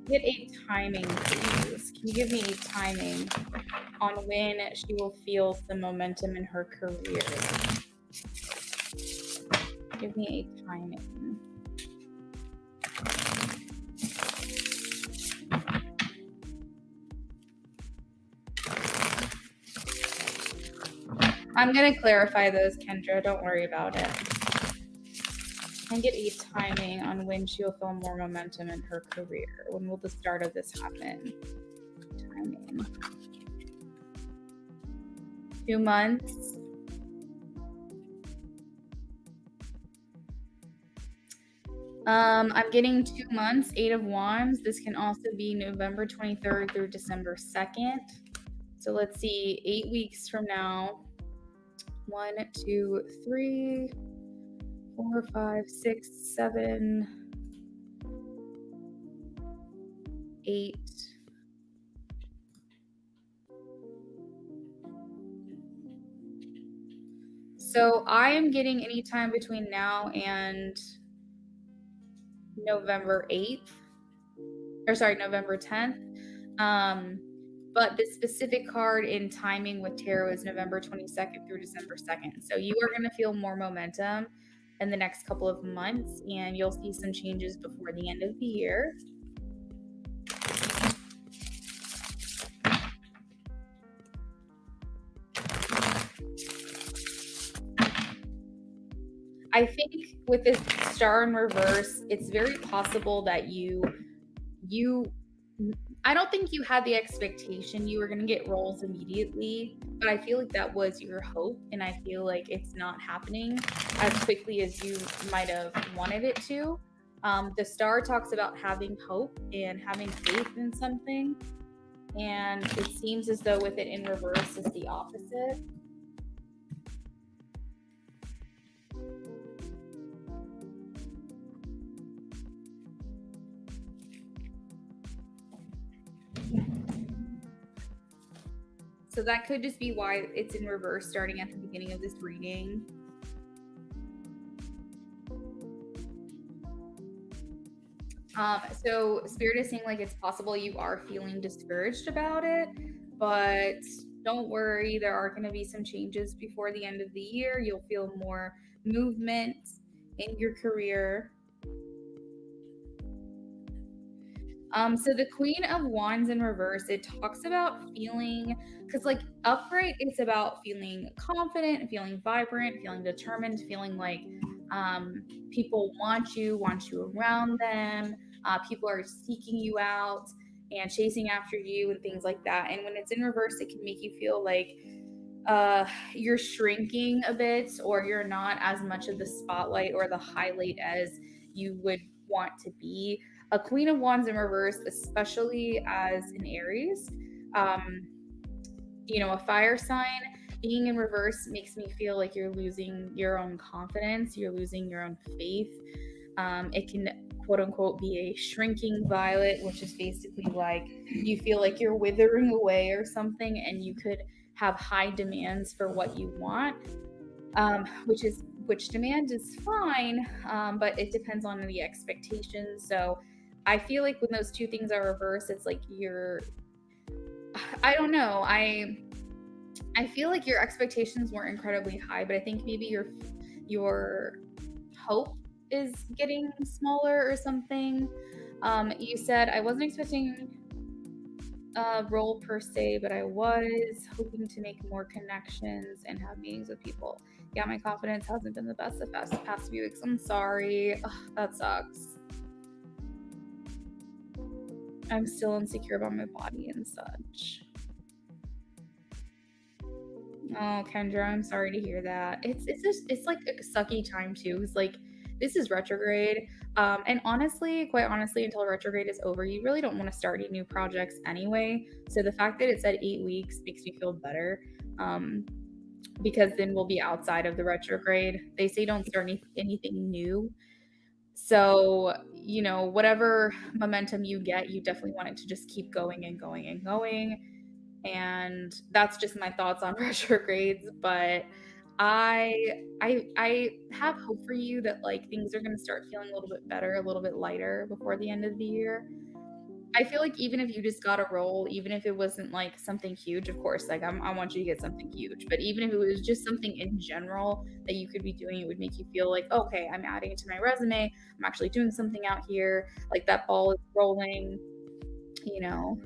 [SPEAKER 1] Get a timing, please. Can you give me a timing on when she will feel some momentum in her career? Give me a timing. I'm going to clarify those, Kendra. Don't worry about it. And get a timing on when she'll feel more momentum in her career. When will the start of this happen? Timing. 2 months. I'm getting 2 months, 8 of Wands. This can also be November 23rd through December 2nd. So let's see, 8 weeks from now. 1, 2, 3, 4, 5, 6, 7, 8. So I am getting any time between now and November 8th, or sorry, November 10th. But the specific card in timing with tarot is November 22nd through December 2nd. So you are going to feel more momentum in the next couple of months, and you'll see some changes before the end of the year. I think with this star in reverse, it's very possible that I don't think you had the expectation you were going to get roles immediately, but I feel like that was your hope, and I feel like it's not happening as quickly as you might have wanted it to. The star talks about having hope and having faith in something, and it seems as though with it in reverse is the opposite. So that could just be why it's in reverse starting at the beginning of this reading. So Spirit is saying like it's possible you are feeling discouraged about it, but don't worry, there are going to be some changes before the end of the year. You'll feel more movement in your career. So the Queen of Wands in reverse, it talks about feeling, because like upright, it's about feeling confident, feeling vibrant, feeling determined, feeling like people want you around them. People are seeking you out and chasing after you and things like that. And when it's in reverse, it can make you feel like you're shrinking a bit, or you're not as much of the spotlight or the highlight as you would want to be. A Queen of Wands in reverse, especially as an Aries, um, a fire sign, being in reverse makes me feel like you're losing your own confidence, you're losing your own faith. It can quote unquote be a shrinking violet, which is basically like you feel like you're withering away or something, and you could have high demands for what you want, which demand is fine, but it depends on the expectations. So I feel like when those two things are reversed, it's like I don't know. I feel like your expectations weren't incredibly high, but I think maybe your hope is getting smaller or something. You said I wasn't expecting a role per se, but I was hoping to make more connections and have meetings with people. Yeah, my confidence hasn't been the best the past few weeks. I'm sorry. Ugh, that sucks. I'm still insecure about my body and such. Oh, Kendra, I'm sorry to hear that. It's like a sucky time too. It's like this is retrograde. And honestly, quite honestly, until retrograde is over, you really don't want to start any new projects anyway. So the fact that it said 8 weeks makes me feel better. Because then we'll be outside of the retrograde. They say don't start anything new. So, whatever momentum you get, you definitely want it to just keep going and going and going. And that's just my thoughts on retrogrades, but I have hope for you that like things are going to start feeling a little bit better, a little bit lighter before the end of the year. I feel like even if you just got a role, even if it wasn't like something huge, of course, like I want you to get something huge, but even if it was just something in general that you could be doing, it would make you feel like, okay, I'm adding it to my resume. I'm actually doing something out here. Like that ball is rolling, you know.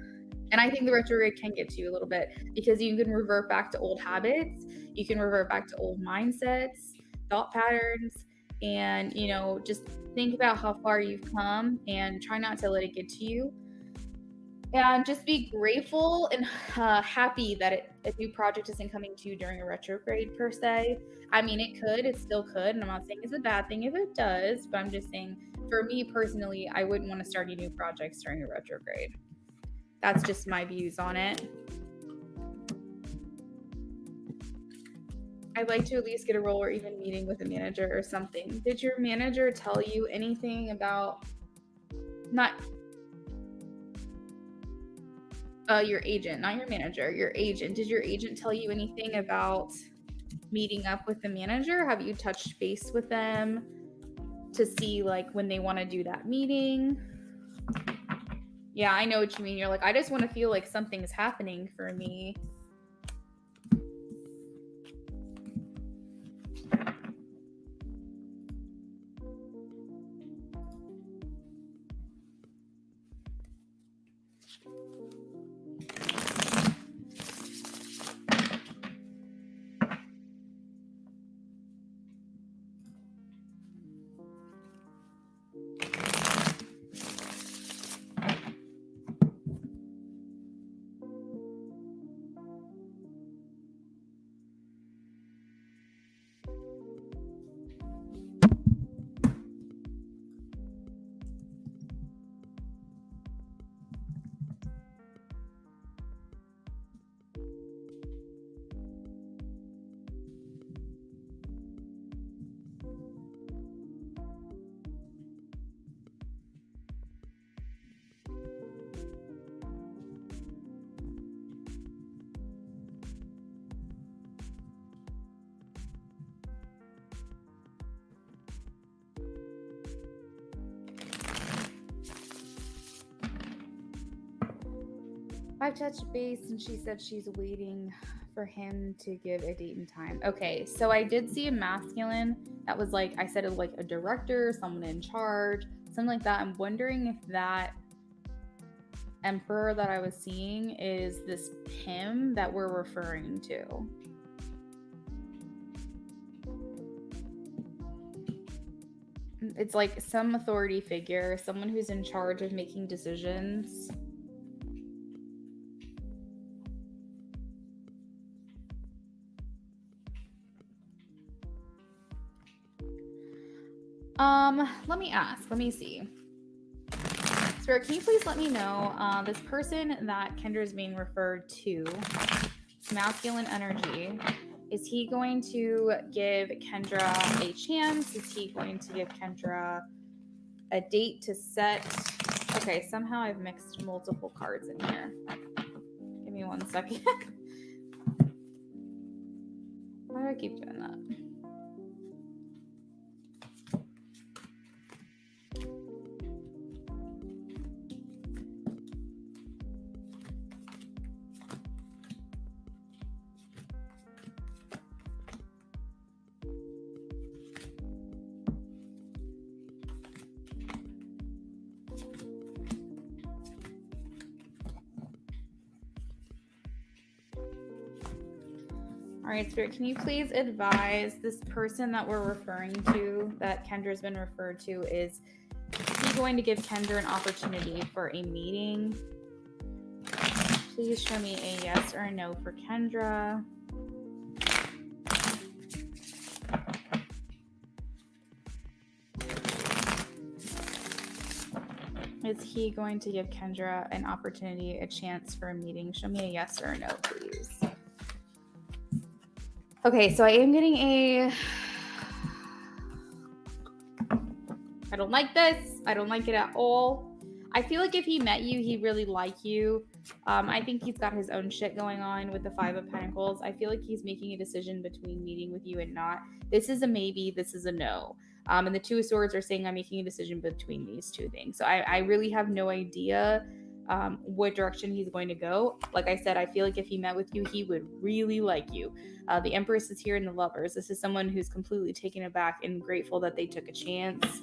[SPEAKER 1] And I think the retrograde can get to you a little bit because you can revert back to old habits, you can revert back to old mindsets, thought patterns, and, just think about how far you've come and try not to let it get to you. And just be grateful and happy that a new project isn't coming to you during a retrograde per se. I mean, it still could. And I'm not saying it's a bad thing if it does, but I'm just saying for me personally, I wouldn't want to start any new projects during a retrograde. That's just my views on it. I'd like to at least get a role or even meeting with a manager or something. Did your manager tell you anything about not your agent, not your manager, your agent? Did your agent tell you anything about meeting up with the manager? Have you touched base with them to see like when they want to do that meeting? Yeah, I know what you mean. You're like, I just want to feel like something's happening for me. I've touched base and she said she's waiting for him to give a date and time. Okay, so I did see a masculine that was like, I said it was like a director, someone in charge, something like that. I'm wondering if that emperor that I was seeing is this him that we're referring to. It's like some authority figure, someone who's in charge of making decisions. Let me ask. Let me see. Spirit, can you please let me know this person that Kendra is being referred to, masculine energy, is he going to give Kendra a chance? Is he going to give Kendra a date to set? Okay, somehow I've mixed multiple cards in here. Give me 1 second. Why do I keep doing that? All right, Spirit, can you please advise this person that we're referring to, that Kendra's been referred to, is he going to give Kendra an opportunity for a meeting? Please show me a yes or a no for Kendra. Is he going to give Kendra an opportunity, a chance for a meeting? Show me a yes or a no, please. Okay, so I am getting a... I don't like this. I don't like it at all. I feel like if he met you, he'd really like you. I think he's got his own shit going on with the Five of Pentacles. I feel like he's making a decision between meeting with you and not. This is a maybe, this is a no. And the Two of Swords are saying I'm making a decision between these two things. So I really have no idea what direction he's going to go. Like I said, I feel like if he met with you, he would really like you. The Empress is here in the Lovers. This is someone who's completely taken aback and grateful that they took a chance.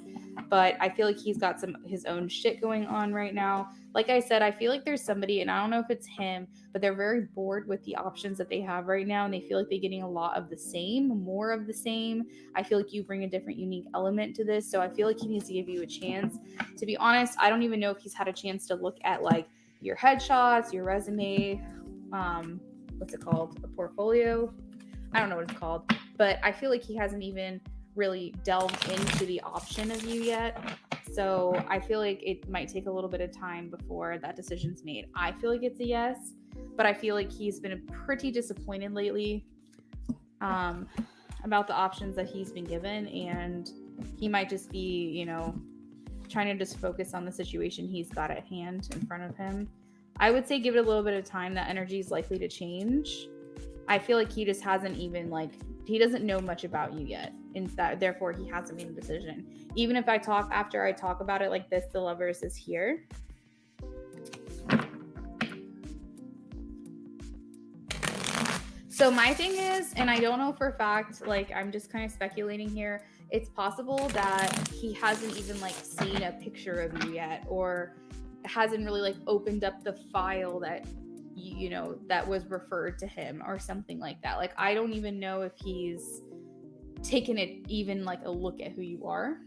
[SPEAKER 1] But I feel like he's got his own shit going on right now. Like I said, I feel like there's somebody, and I don't know if it's him, but they're very bored with the options that they have right now, and they feel like they're getting a lot of the same, more of the same. I feel like you bring a different, unique element to this, so I feel like he needs to give you a chance. To be honest, I don't even know if he's had a chance to look at like your headshots, your resume, what's it called? A portfolio? I don't know what it's called, but I feel like he hasn't even really delved into the option of you yet. So I feel like it might take a little bit of time before that decision's made. I feel like it's a yes, but I feel like he's been pretty disappointed lately about the options that he's been given, and he might just be, you know, trying to just focus on the situation he's got at hand in front of him. I would say give it a little bit of time. That energy is likely to change. I feel like he just hasn't even, like, he doesn't know much about you yet, and that therefore he hasn't made a decision. Even if after I talk about it like this, the Lovers is here. So my thing is, and I don't know for a fact, like I'm just kind of speculating here, it's possible that he hasn't even like seen a picture of you yet, or hasn't really like opened up the file that you know that was referred to him or something like that. Like I don't even know if he's taken it even like a look at who you are.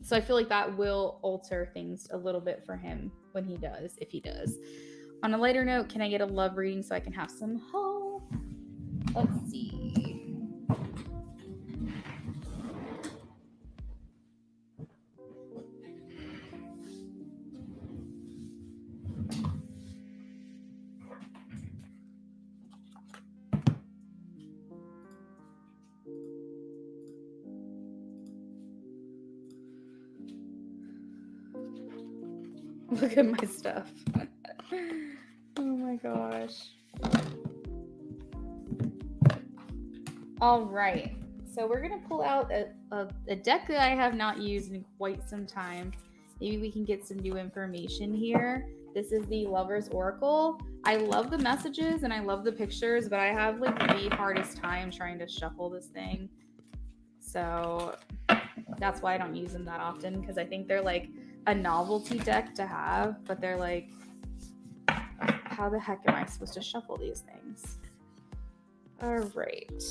[SPEAKER 1] So I feel like that will alter things a little bit for him when he does, if he does. On a lighter note, can I get a love reading so I can have some hope? Let's see. Look at my stuff. Oh my gosh. All right. So we're going to pull out a deck that I have not used in quite some time. Maybe we can get some new information here. This is the Lover's Oracle. I love the messages and I love the pictures, but I have like the hardest time trying to shuffle this thing. So that's why I don't use them that often, because I think they're like a novelty deck to have, but they're like, how the heck am I supposed to shuffle these things? All right.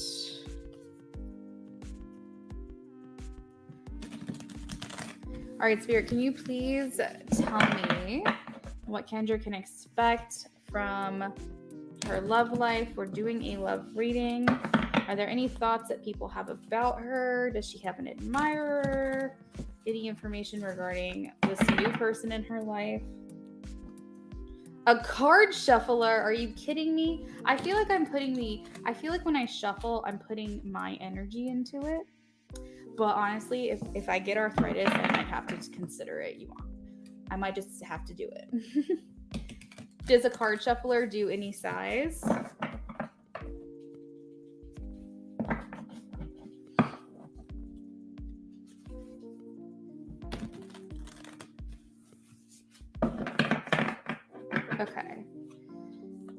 [SPEAKER 1] All right, Spirit, can you please tell me what Kendra can expect from her love life? We're doing a love reading. Are there any thoughts that people have about her? Does she have an admirer? Any information regarding this new person in her life? A card shuffler? Are you kidding me? I feel like when I shuffle, I'm putting my energy into it. But honestly, if I get arthritis, I might have to just consider it. I might just have to do it. Does a card shuffler do any size? Okay.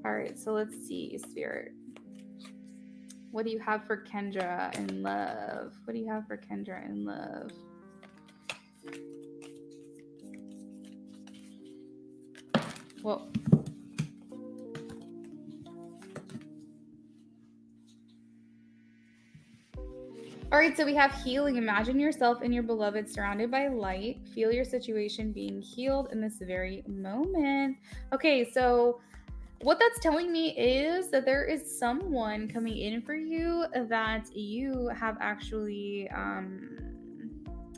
[SPEAKER 1] All right, so let's see, Spirit. What do you have for Kendra in love? What do you have for Kendra in love? Well, all right, so we have healing. Imagine yourself and your beloved surrounded by light. Feel your situation being healed in this very moment. Okay, so what that's telling me is that there is someone coming in for you that you have actually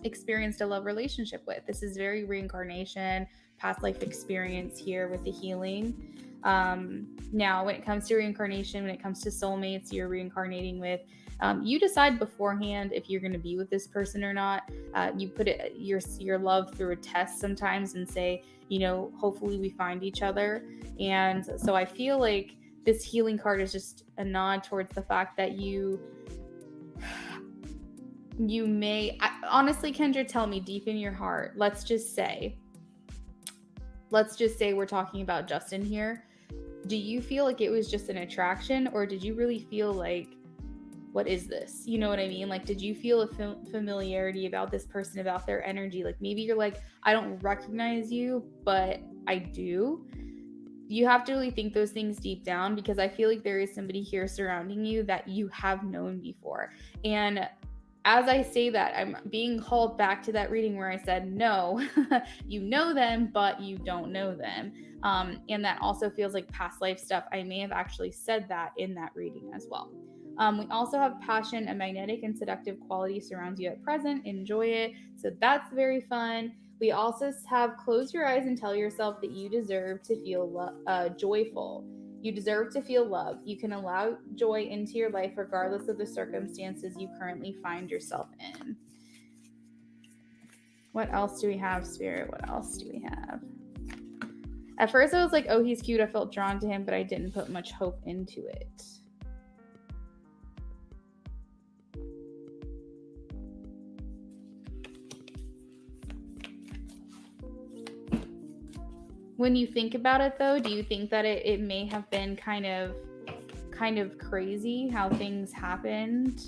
[SPEAKER 1] experienced a love relationship with. This is very reincarnation, past life experience here with the healing. Now, when it comes to reincarnation, when it comes to soulmates you're reincarnating with, you decide beforehand if you're going to be with this person or not. You put your love through a test sometimes and say, hopefully we find each other. And so I feel like this healing card is just a nod towards the fact that you may, honestly, Kendra, tell me deep in your heart, let's just say we're talking about Justin here. Do you feel like it was just an attraction, or did you really feel like, what is this? You know what I mean? Like, did you feel a familiarity about this person, about their energy? Like, maybe you're like, I don't recognize you, but I do. You have to really think those things deep down, because I feel like there is somebody here surrounding you that you have known before. And as I say that, I'm being called back to that reading where I said, no, you know them, but you don't know them. And that also feels like past life stuff. I may have actually said that in that reading as well. We also have passion, a magnetic and seductive quality surrounds you at present. Enjoy it. So that's very fun. We also have close your eyes and tell yourself that you deserve to feel joyful. You deserve to feel love. You can allow joy into your life regardless of the circumstances you currently find yourself in. What else do we have, Spirit? What else do we have? At first I was like, oh, he's cute. I felt drawn to him, but I didn't put much hope into it. When you think about it, though, do you think that it may have been kind of crazy how things happened?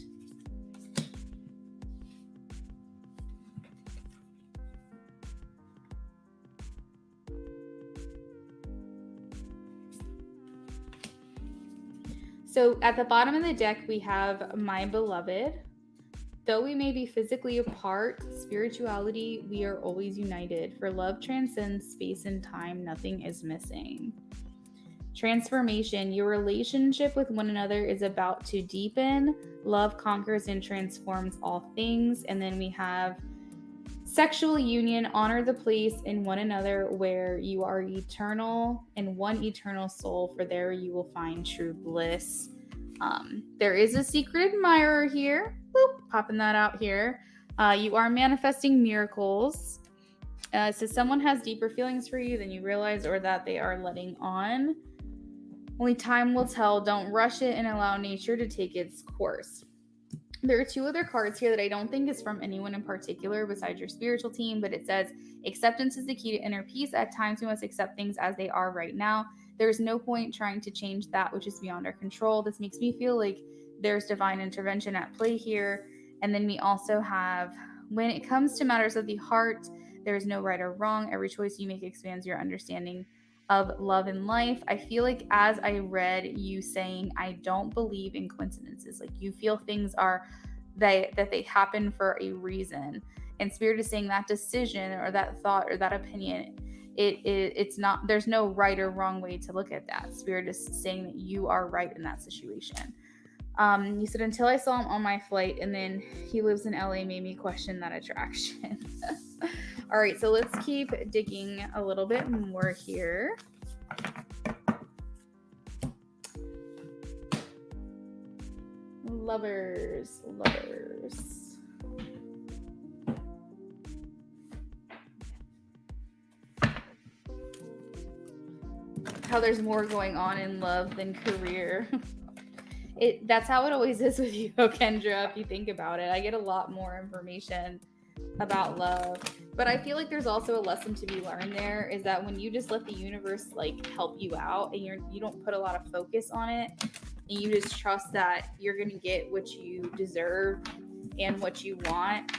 [SPEAKER 1] So at the bottom of the deck, we have my beloved. Though we may be physically apart, spirituality, we are always united. For love transcends space and time, nothing is missing. Transformation, your relationship with one another is about to deepen. Love conquers and transforms all things. And then we have sexual union, honor the place in one another where you are eternal and one eternal soul, for there you will find true bliss. There is a secret admirer here. Boop, popping that out here. You are manifesting miracles. So someone has deeper feelings for you than you realize, or that they are letting on. Only time will tell. Don't rush it and allow nature to take its course. There are two other cards here that I don't think is from anyone in particular besides your spiritual team, but it says acceptance is the key to inner peace. At times we must accept things as they are right now. There's no point trying to change that which is beyond our control. This makes me feel like there's divine intervention at play here. And then we also have, when it comes to matters of the heart, there is no right or wrong. Every choice you make expands your understanding of love and life. I feel like as I read you saying, I don't believe in coincidences. Like you feel things are that they happen for a reason. And Spirit is saying that decision or that thought or that opinion, it's not, there's no right or wrong way to look at that. Spirit is saying that you are right in that situation. You said until I saw him on my flight, and then he lives in LA made me question that attraction. All right, so let's keep digging a little bit more here. Lovers. How there's more going on in love than career. That's how it always is with you, Kendra, if you think about it. I get a lot more information about love, but I feel like there's also a lesson to be learned there, is that when you just let the universe like help you out and you don't put a lot of focus on it, and you just trust that you're going to get what you deserve and what you want.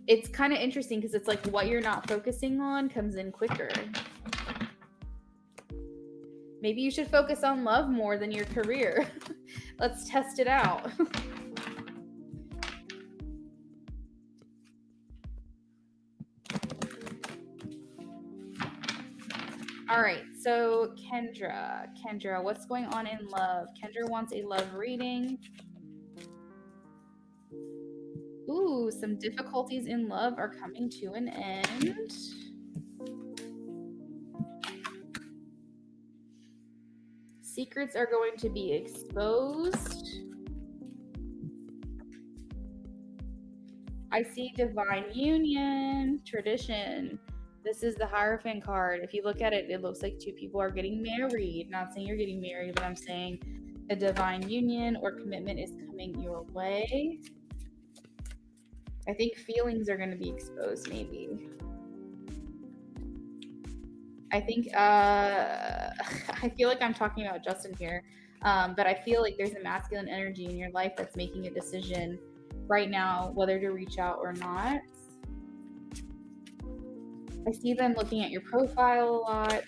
[SPEAKER 1] It's kind of interesting because it's like what you're not focusing on comes in quicker. Maybe you should focus on love more than your career. Let's test it out. All right, so Kendra, what's going on in love? Kendra wants a love reading. Ooh, some difficulties in love are coming to an end. Secrets are going to be exposed. I see divine union, tradition. This is the Hierophant card. If you look at it, it looks like two people are getting married. Not saying you're getting married, but I'm saying a divine union or commitment is coming your way. I think feelings are going to be exposed, maybe. I think I feel like I'm talking about Justin here, but I feel like there's a masculine energy in your life that's making a decision right now whether to reach out or not. I see them looking at your profile a lot.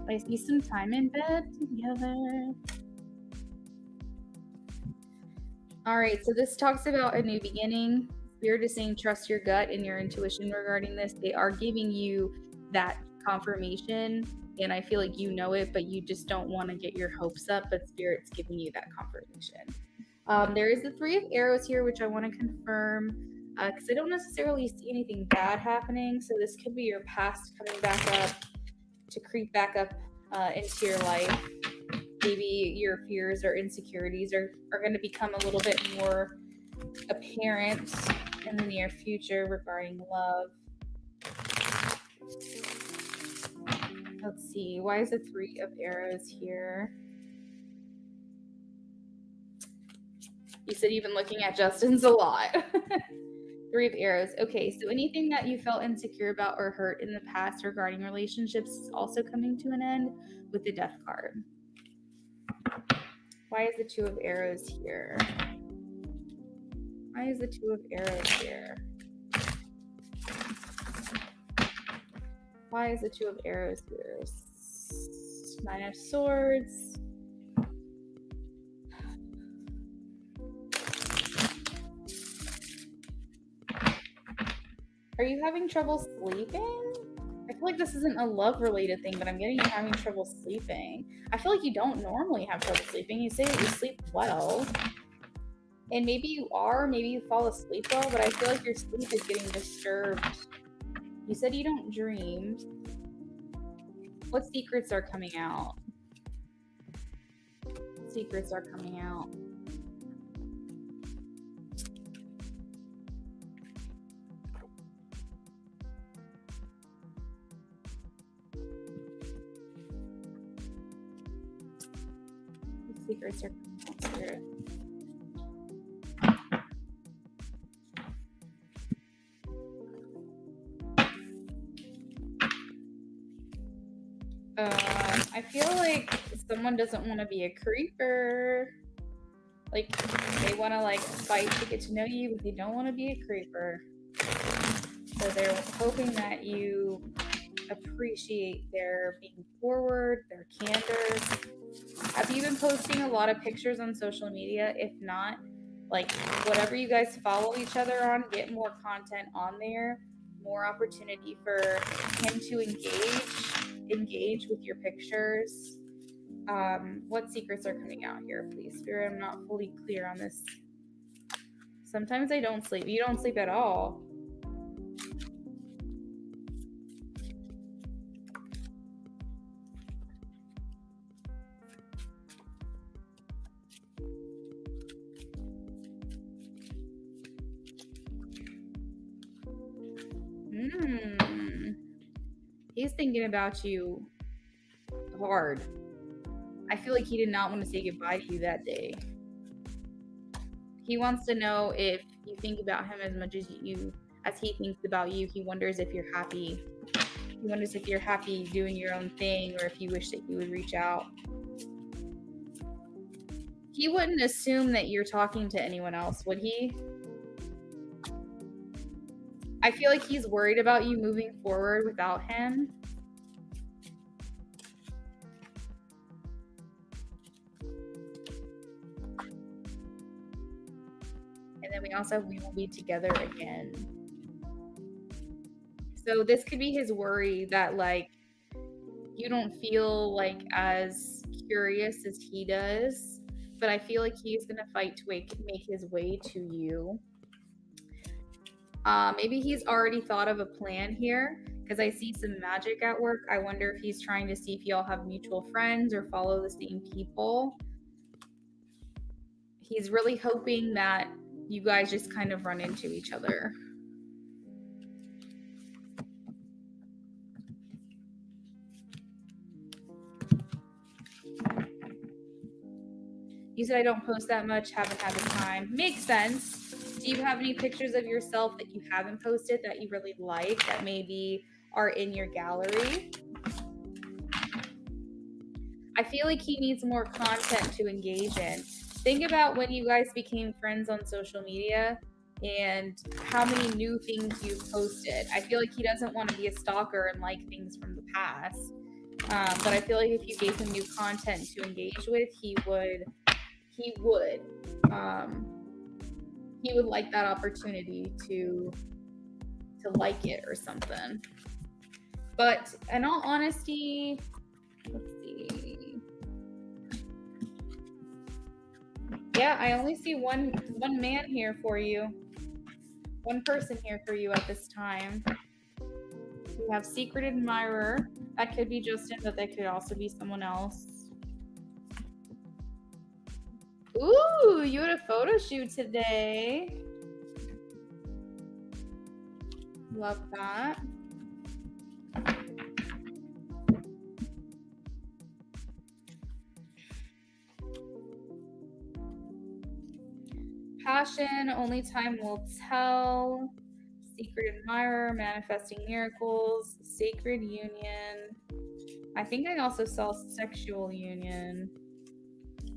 [SPEAKER 1] I see some time in bed together. All right, so this talks about a new beginning. Spirit is saying trust your gut and your intuition regarding this. They are giving you that confirmation, and I feel like you know it, but you just don't want to get your hopes up, but Spirit's giving you that confirmation. There is the Three of Arrows here, which I want to confirm because I don't necessarily see anything bad happening. So this could be your past coming back up to creep back up into your life. Maybe your fears or insecurities are going to become a little bit more apparent in the near future regarding love. Let's see. Why is the Three of Arrows here? You said you've been looking at Justin's a lot. Three of Arrows. Okay, so anything that you felt insecure about or hurt in the past regarding relationships is also coming to an end with the Death card. Why is the Two of Arrows here? Why is the Two of Arrows here? Why is the Two of Arrows here? Nine of Swords. Are you having trouble sleeping? I feel like this isn't a love-related thing, but I'm getting you having trouble sleeping. I feel like you don't normally have trouble sleeping. You say that you sleep well. And maybe you are, maybe you fall asleep well, but I feel like your sleep is getting disturbed. You said you don't dream. What secrets are coming out? Secrets are coming out. secrets are coming out, Spirit? I feel like someone doesn't want to be a creeper. Like, they want to, like, fight to get to know you, but they don't want to be a creeper. So they're hoping that you appreciate their being forward, their candor. Have you been posting a lot of pictures on social media? If not, like, whatever you guys follow each other on, get more content on there, more opportunity for him to engage with your pictures. What secrets are coming out here, please, Spirit? I'm not fully clear on this. Sometimes I don't sleep. You don't sleep at all. He's thinking about you hard. I feel like he did not want to say goodbye to you that day. He wants to know if you think about him as much as he thinks about you. He wonders if you're happy. He wonders if you're happy doing your own thing, or if you wish that he would reach out. He wouldn't assume that you're talking to anyone else, would he? I feel like he's worried about you moving forward without him. And then we also have "we will be together again." So this could be his worry that, like, you don't feel like as curious as he does, but I feel like he's gonna fight to make his way to you. Maybe he's already thought of a plan here, because I see some magic at work. I wonder if he's trying to see if y'all have mutual friends or follow the same people. He's really hoping that you guys just kind of run into each other. You said I don't post that much, haven't had the time. Makes sense. Do you have any pictures of yourself that you haven't posted that you really like, that maybe are in your gallery? I feel like he needs more content to engage in. Think about when you guys became friends on social media and how many new things you've posted. I feel like he doesn't want to be a stalker and like things from the past. But I feel like if you gave him new content to engage with, he would like that opportunity to like it or something. But in all honesty, let's see. Yeah, I only see one man here for you. One person here for you at this time. We have secret admirer. That could be Justin, but that could also be someone else. Ooh, you had a photo shoot today. Love that. Passion, only time will tell. Secret admirer, manifesting miracles, sacred union. I think I also saw sexual union,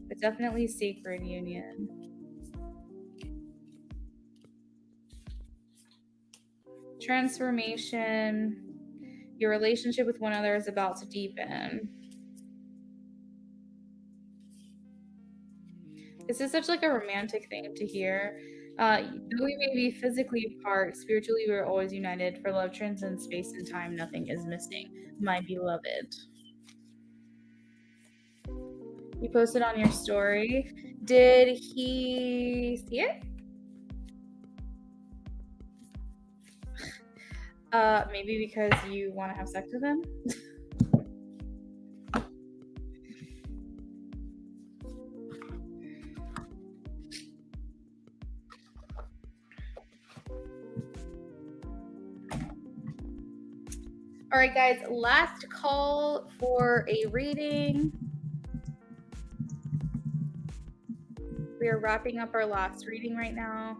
[SPEAKER 1] but definitely sacred union. Transformation. Your relationship with one another is about to deepen. This is such like a romantic thing to hear. Though we may be physically apart, spiritually we are always united. For love transcends space and time, nothing is missing. My beloved. You posted on your story. Did he see it? Maybe because you want to have sex with him? All right, guys, last call for a reading. We are wrapping up our last reading right now.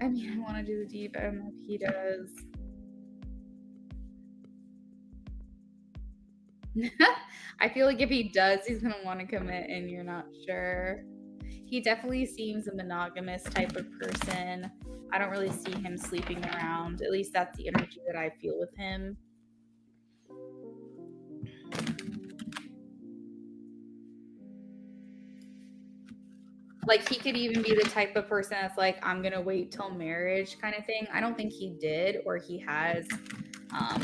[SPEAKER 1] I mean, I want to do the deep. I don't know if he does. I feel like if he does, he's going to want to commit and you're not sure. He definitely seems a monogamous type of person. I don't really see him sleeping around. At least that's the energy that I feel with him. Like, he could even be the type of person that's like, I'm gonna wait till marriage kind of thing. I don't think he did or he has,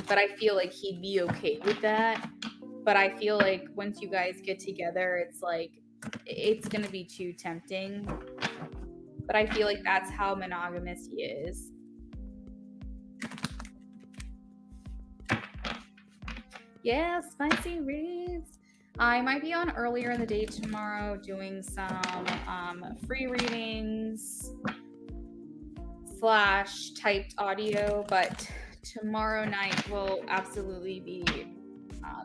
[SPEAKER 1] but I feel like he'd be okay with that. But I feel like once you guys get together, it's like it's gonna be too tempting. But I feel like that's how monogamous he is. Yeah, spicy reads. I might be on earlier in the day tomorrow doing some free readings / typed audio, but tomorrow night will absolutely be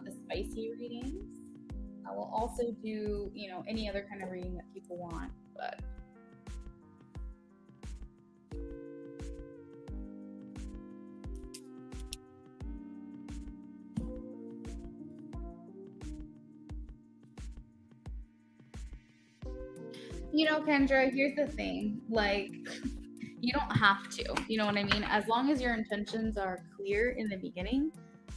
[SPEAKER 1] the spicy readings. I will also do, any other kind of reading that people want, but Kendra, here's the thing. Like, you don't have to. You know what I mean? As long as your intentions are clear in the beginning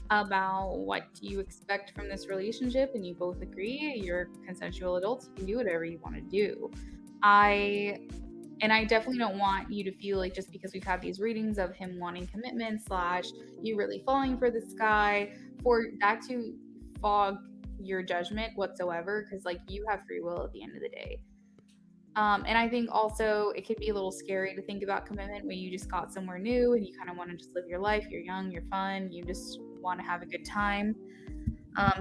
[SPEAKER 1] about what you expect from this relationship and you both agree, you're consensual adults, you can do whatever you want to do. I definitely don't want you to feel like just because we've had these readings of him wanting commitment / you really falling for this guy, for that to fog your judgment whatsoever, because like you have free will at the end of the day. And I think also it could be a little scary to think about commitment when you just got somewhere new and you kind of want to just live your life. You're young, you're fun, you just want to have a good time.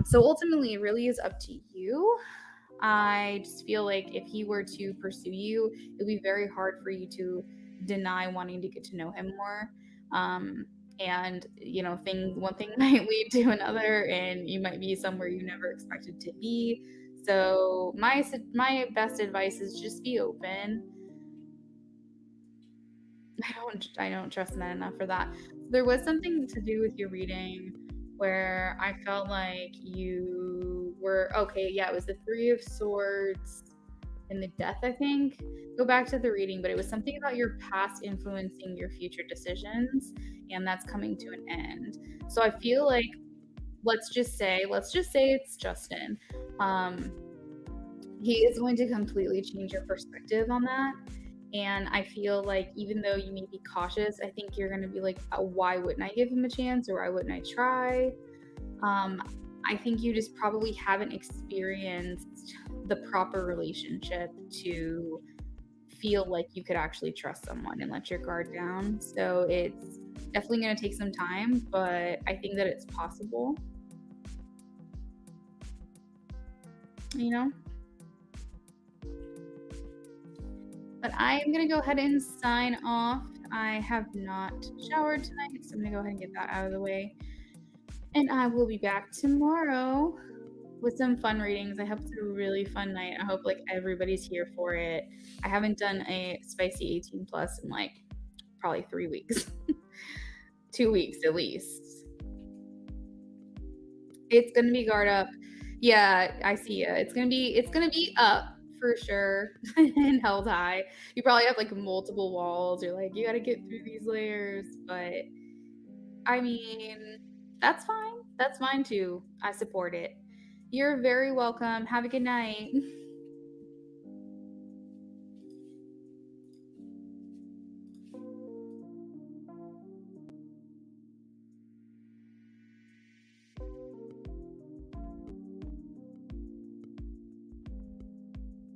[SPEAKER 1] So ultimately, it really is up to you. I just feel like if he were to pursue you, it would be very hard for you to deny wanting to get to know him more. And one thing might lead to another, and you might be somewhere you never expected to be. So my best advice is just be open. I don't trust men enough for that. There was something to do with your reading where I felt like you were okay. Yeah, it was the Three of Swords and the Death, I think. Go back to the reading, but it was something about your past influencing your future decisions, and that's coming to an end. So I feel like let's just say it's Justin. He is going to completely change your perspective on that. And I feel like even though you may be cautious, I think you're going to be like, why wouldn't I give him a chance, or why wouldn't I try? I think you just probably haven't experienced the proper relationship to feel like you could actually trust someone and let your guard down. So it's definitely going to take some time, but I think that it's possible. But I'm going to go ahead and sign off. I have not showered tonight, so I'm going to go ahead and get that out of the way. And I will be back tomorrow with some fun readings. I hope it's a really fun night. I hope like everybody's here for it. I haven't done a spicy 18 plus in like probably 3 weeks. 2 weeks at least. It's gonna be guard up. Yeah, I see you. It's gonna be up for sure and held high. You probably have like multiple walls. You're like, you gotta get through these layers, but I mean, that's fine. That's mine too. I support it. You're very welcome. Have a good night.